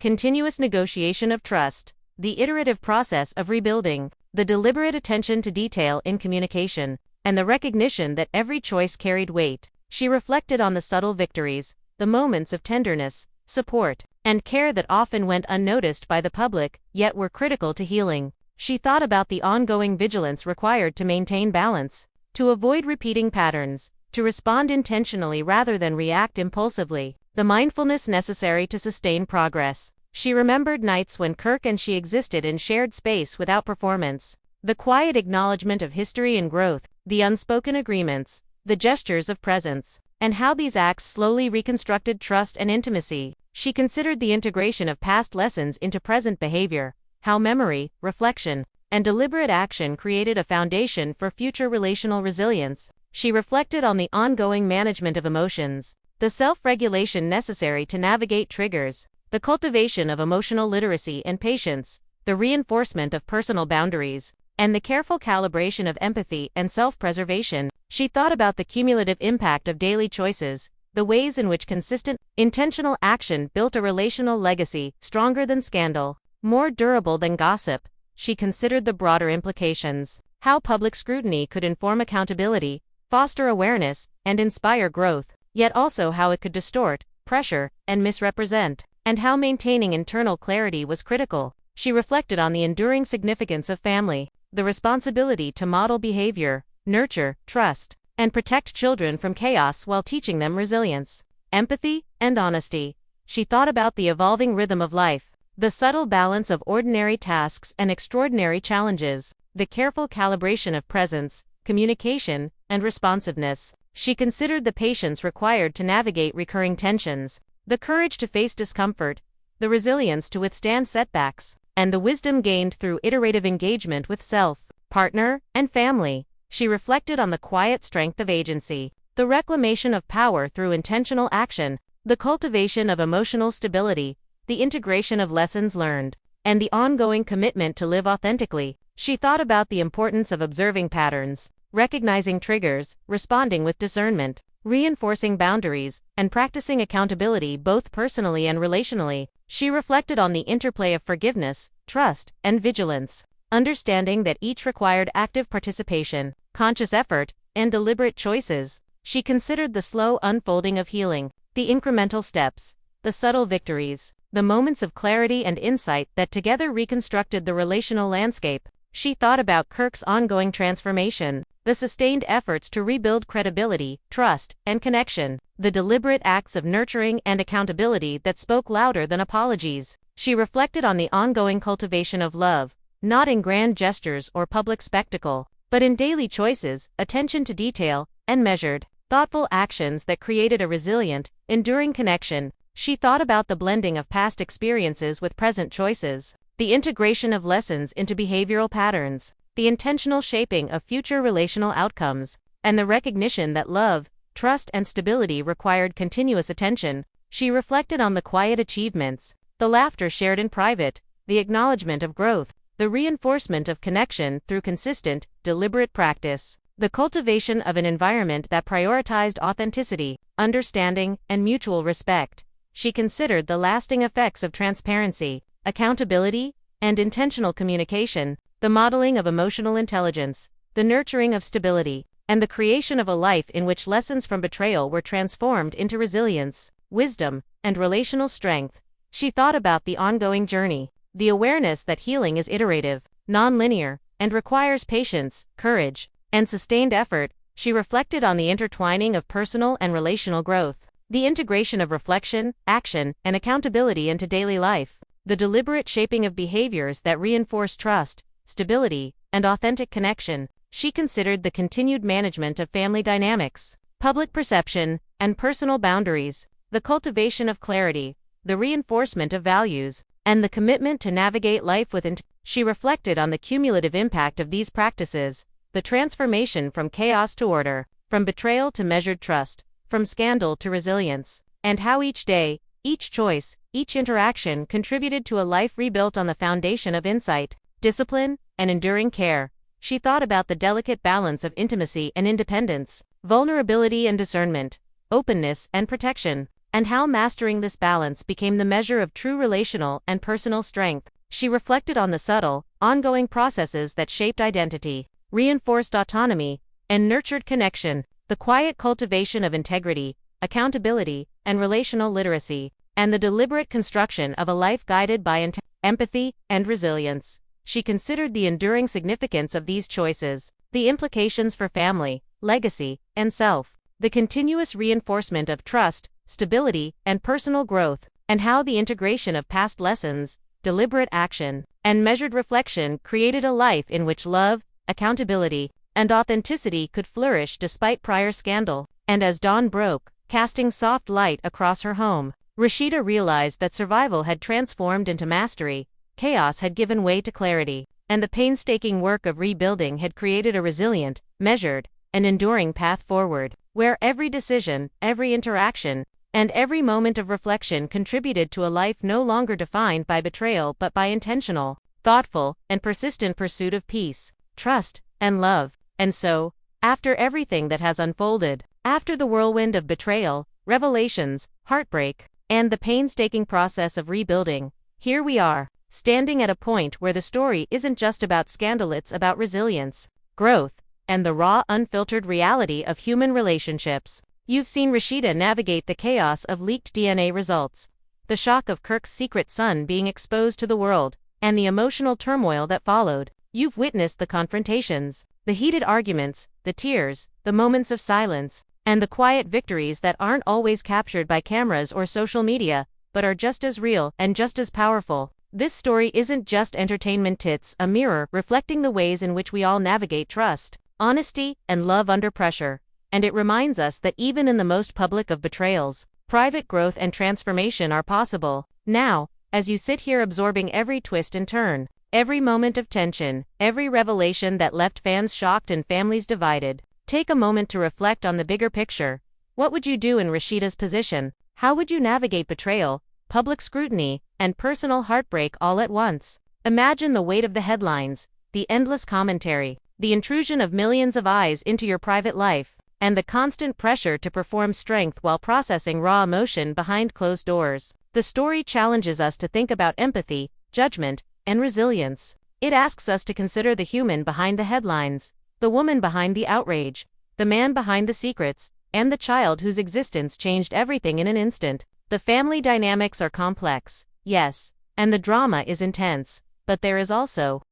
continuous negotiation of trust, the iterative process of rebuilding, the deliberate attention to detail in communication, and the recognition that every choice carried weight. She reflected on the subtle victories, the moments of tenderness, support, and care that often went unnoticed by the public, yet were critical to healing. She thought about the ongoing vigilance required to maintain balance, to avoid repeating patterns, to respond intentionally rather than react impulsively, the mindfulness necessary to sustain progress. She remembered nights when Kirk and she existed in shared space without performance, the quiet acknowledgement of history and growth, the unspoken agreements, the gestures of presence, and how these acts slowly reconstructed trust and intimacy. She considered the integration of past lessons into present behavior, how memory, reflection, and deliberate action created a foundation for future relational resilience. She reflected on the ongoing management of emotions, the self-regulation necessary to navigate triggers, the cultivation of emotional literacy and patience, the reinforcement of personal boundaries, and the careful calibration of empathy and self-preservation. She thought about the cumulative impact of daily choices, the ways in which consistent, intentional action built a relational legacy, stronger than scandal, more durable than gossip. She considered the broader implications, how public scrutiny could inform accountability, foster awareness, and inspire growth, yet also how it could distort, pressure, and misrepresent, and how maintaining internal clarity was critical. She reflected on the enduring significance of family, the responsibility to model behavior, nurture, trust, and protect children from chaos while teaching them resilience, empathy, and honesty. She thought about the evolving rhythm of life, the subtle balance of ordinary tasks and extraordinary challenges, the careful calibration of presence, communication, and responsiveness. She considered the patience required to navigate recurring tensions, the courage to face discomfort, the resilience to withstand setbacks, and the wisdom gained through iterative engagement with self, partner, and family. She reflected on the quiet strength of agency, the reclamation of power through intentional action, the cultivation of emotional stability, the integration of lessons learned, and the ongoing commitment to live authentically. She thought about the importance of observing patterns, recognizing triggers, responding with discernment, reinforcing boundaries, and practicing accountability both personally and relationally. She reflected on the interplay of forgiveness, trust, and vigilance, understanding that each required active participation, conscious effort, and deliberate choices. She considered the slow unfolding of healing, the incremental steps, the subtle victories, the moments of clarity and insight that together reconstructed the relational landscape. She thought about Kirk's ongoing transformation, the sustained efforts to rebuild credibility, trust, and connection, the deliberate acts of nurturing and accountability that spoke louder than apologies. She reflected on the ongoing cultivation of love, not in grand gestures or public spectacle, but in daily choices, attention to detail, and measured thoughtful actions that created a resilient, enduring connection. She thought about the blending of past experiences with present choices, the integration of lessons into behavioral patterns, the intentional shaping of future relational outcomes, and the recognition that love, trust, and stability required continuous attention. She reflected on the quiet achievements, the laughter shared in private, the acknowledgement of growth, the reinforcement of connection through consistent, deliberate practice, the cultivation of an environment that prioritized authenticity, understanding, and mutual respect. She considered the lasting effects of transparency, accountability, and intentional communication, the modeling of emotional intelligence, the nurturing of stability, and the creation of a life in which lessons from betrayal were transformed into resilience, wisdom, and relational strength. She thought about the ongoing journey, the awareness that healing is iterative, non-linear, and requires patience, courage, and sustained effort. She reflected on the intertwining of personal and relational growth, the integration of reflection, action, and accountability into daily life, the deliberate shaping of behaviors that reinforce trust, stability, and authentic connection. She considered the continued management of family dynamics, public perception, and personal boundaries, the cultivation of clarity, the reinforcement of values, and the commitment to navigate life with intent. She reflected on the cumulative impact of these practices, the transformation from chaos to order, from betrayal to measured trust, from scandal to resilience, and how each day, each choice, each interaction contributed to a life rebuilt on the foundation of insight, discipline, and enduring care. She thought about the delicate balance of intimacy and independence, vulnerability and discernment, openness and protection, and how mastering this balance became the measure of true relational and personal strength. She reflected on the subtle, ongoing processes that shaped identity, reinforced autonomy, and nurtured connection, the quiet cultivation of integrity, accountability, and relational literacy, and the deliberate construction of a life guided by empathy and resilience. She considered the enduring significance of these choices, the implications for family, legacy, and self, the continuous reinforcement of trust, stability, and personal growth, and how the integration of past lessons, deliberate action, and measured reflection created a life in which love, accountability, and authenticity could flourish despite prior scandal. And as dawn broke, casting soft light across her home, Rasheeda realized that survival had transformed into mastery, chaos had given way to clarity, and the painstaking work of rebuilding had created a resilient, measured, and enduring path forward, where every decision, every interaction, and every moment of reflection contributed to a life no longer defined by betrayal but by intentional, thoughtful, and persistent pursuit of peace, trust, and love. And so, after everything that has unfolded, after the whirlwind of betrayal, revelations, heartbreak, and the painstaking process of rebuilding, here we are, standing at a point where the story isn't just about scandal, it's about resilience, growth, and the raw, unfiltered reality of human relationships. You've seen Rasheeda navigate the chaos of leaked DNA results, the shock of Kirk's secret son being exposed to the world, and the emotional turmoil that followed. You've witnessed the confrontations, the heated arguments, the tears, the moments of silence, and the quiet victories that aren't always captured by cameras or social media, but are just as real and just as powerful. This story isn't just entertainment, it's a mirror reflecting the ways in which we all navigate trust, honesty, and love under pressure. And it reminds us that even in the most public of betrayals, private growth and transformation are possible. Now, as you sit here absorbing every twist and turn, every moment of tension, every revelation that left fans shocked and families divided, take a moment to reflect on the bigger picture. What would you do in Rasheeda's position? How would you navigate betrayal, public scrutiny, and personal heartbreak all at once? Imagine the weight of the headlines, the endless commentary, the intrusion of millions of eyes into your private life, and the constant pressure to perform strength while processing raw emotion behind closed doors. The story challenges us to think about empathy, judgment, and resilience. It asks us to consider the human behind the headlines, the woman behind the outrage, the man behind the secrets, and the child whose existence changed everything in an instant. The family dynamics are complex, yes, and the drama is intense, but there is also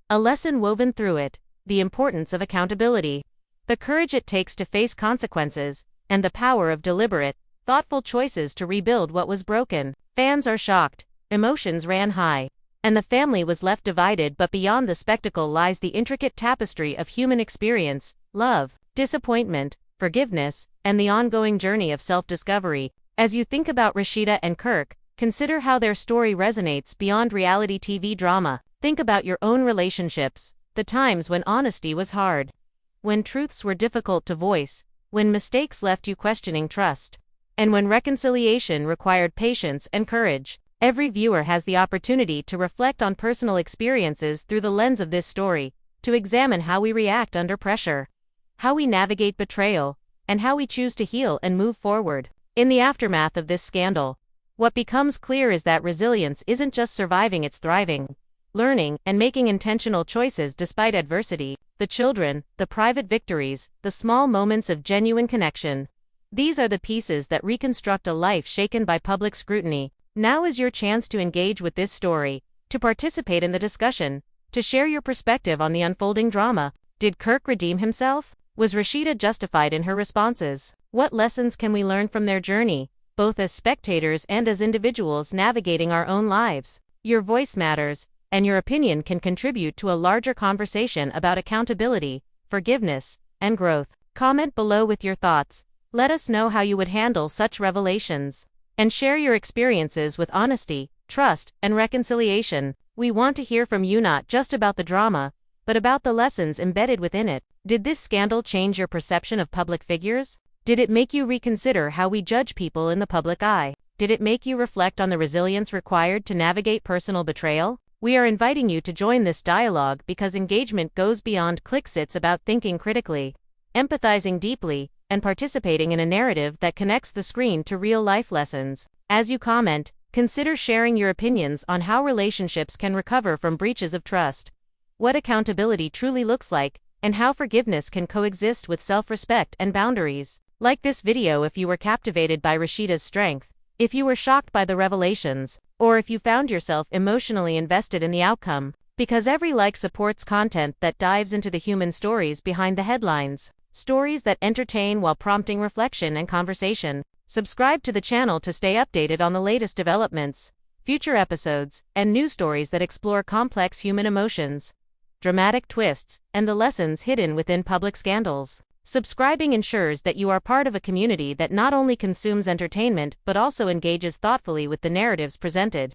a lesson woven through it, the importance of accountability, the courage it takes to face consequences, and the power of deliberate, thoughtful choices to rebuild what was broken. Fans are shocked, emotions ran high, and the family was left divided, but beyond the spectacle lies the intricate tapestry of human experience, love, disappointment, forgiveness, and the ongoing journey of self-discovery. As you think about Rasheeda and Kirk, consider how their story resonates beyond reality TV drama. Think about your own relationships, the times when honesty was hard, when truths were difficult to voice, when mistakes left you questioning trust, and when reconciliation required patience and courage. Every viewer has the opportunity to reflect on personal experiences through the lens of this story, to examine how we react under pressure, how we navigate betrayal, and how we choose to heal and move forward. In the aftermath of this scandal, what becomes clear is that resilience isn't just surviving, it's thriving, learning, and making intentional choices despite adversity. The children, the private victories, the small moments of genuine connection. These are the pieces that reconstruct a life shaken by public scrutiny. Now is your chance to engage with this story, to participate in the discussion, to share your perspective on the unfolding drama. Did Kirk redeem himself? Was Rasheeda justified in her responses? What lessons can we learn from their journey, both as spectators and as individuals navigating our own lives? Your voice matters, and your opinion can contribute to a larger conversation about accountability, forgiveness, and growth. Comment below with your thoughts. Let us know how you would handle such revelations. And share your experiences with honesty, trust, and reconciliation. We want to hear from you, not just about the drama, but about the lessons embedded within it. Did this scandal change your perception of public figures? Did it make you reconsider how we judge people in the public eye? Did it make you reflect on the resilience required to navigate personal betrayal? We are inviting you to join this dialogue because engagement goes beyond clicks. It's about thinking critically, empathizing deeply, and participating in a narrative that connects the screen to real-life lessons. As you comment, consider sharing your opinions on how relationships can recover from breaches of trust, what accountability truly looks like, and how forgiveness can coexist with self-respect and boundaries. Like this video if you were captivated by Rasheeda's strength, if you were shocked by the revelations, or if you found yourself emotionally invested in the outcome, because every like supports content that dives into the human stories behind the headlines. Stories that entertain while prompting reflection and conversation. Subscribe to the channel to stay updated on the latest developments, future episodes, and news stories that explore complex human emotions, dramatic twists, and the lessons hidden within public scandals. Subscribing ensures that you are part of a community that not only consumes entertainment but also engages thoughtfully with the narratives presented,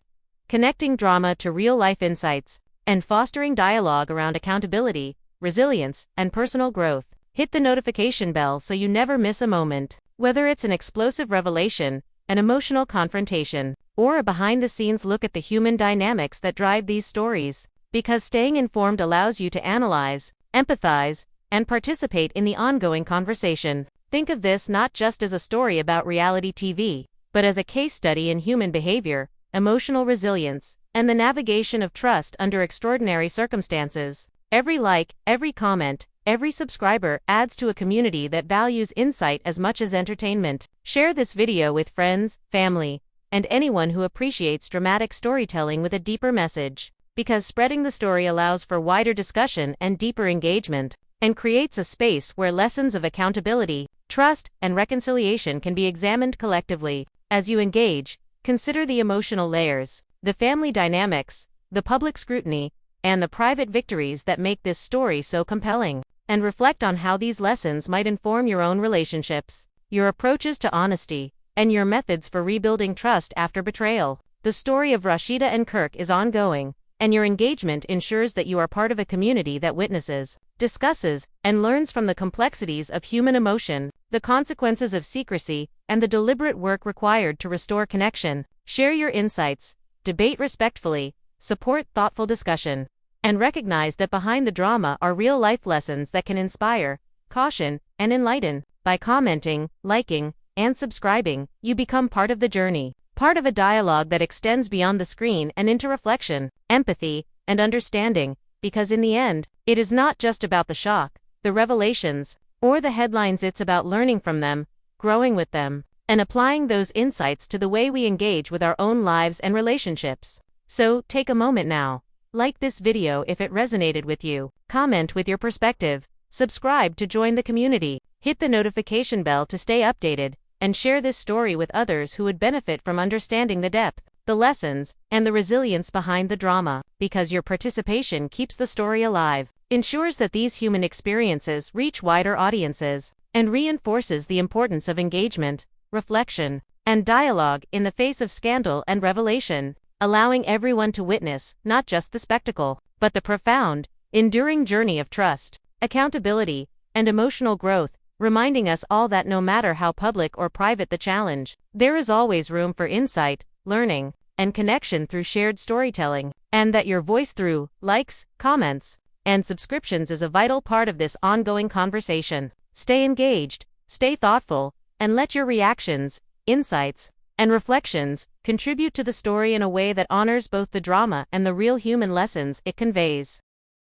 connecting drama to real-life insights, and fostering dialogue around accountability, resilience, and personal growth. Hit the notification bell so you never miss a moment. Whether it's an explosive revelation, an emotional confrontation, or a behind-the-scenes look at the human dynamics that drive these stories. Because staying informed allows you to analyze, empathize, and participate in the ongoing conversation. Think of this not just as a story about reality TV, but as a case study in human behavior, emotional resilience, and the navigation of trust under extraordinary circumstances. Every like, every comment, every subscriber adds to a community that values insight as much as entertainment. Share this video with friends, family, and anyone who appreciates dramatic storytelling with a deeper message. Because spreading the story allows for wider discussion and deeper engagement, and creates a space where lessons of accountability, trust, and reconciliation can be examined collectively. As you engage, consider the emotional layers, the family dynamics, the public scrutiny, and the private victories that make this story so compelling. And reflect on how these lessons might inform your own relationships, your approaches to honesty, and your methods for rebuilding trust after betrayal. The story of Rasheeda and Kirk is ongoing, and your engagement ensures that you are part of a community that witnesses, discusses, and learns from the complexities of human emotion, the consequences of secrecy, and the deliberate work required to restore connection. Share your insights, debate respectfully, support thoughtful discussion, and recognize that behind the drama are real-life lessons that can inspire, caution, and enlighten. By commenting, liking, and subscribing, you become part of the journey, part of a dialogue that extends beyond the screen and into reflection, empathy, and understanding, because in the end, it is not just about the shock, the revelations, or the headlines. It's about learning from them, growing with them, and applying those insights to the way we engage with our own lives and relationships. So, take a moment now. Like this video if it resonated with you, comment with your perspective, subscribe to join the community, hit the notification bell to stay updated, and share this story with others who would benefit from understanding the depth, the lessons, and the resilience behind the drama. Because your participation keeps the story alive, ensures that these human experiences reach wider audiences, and reinforces the importance of engagement, reflection, and dialogue in the face of scandal and revelation, allowing everyone to witness not just the spectacle, but the profound, enduring journey of trust, accountability, and emotional growth, reminding us all that no matter how public or private the challenge, there is always room for insight, learning, and connection through shared storytelling, and that your voice through likes, comments, and subscriptions is a vital part of this ongoing conversation. Stay engaged, stay thoughtful, and let your reactions, insights, and reflections contribute to the story in a way that honors both the drama and the real human lessons it conveys.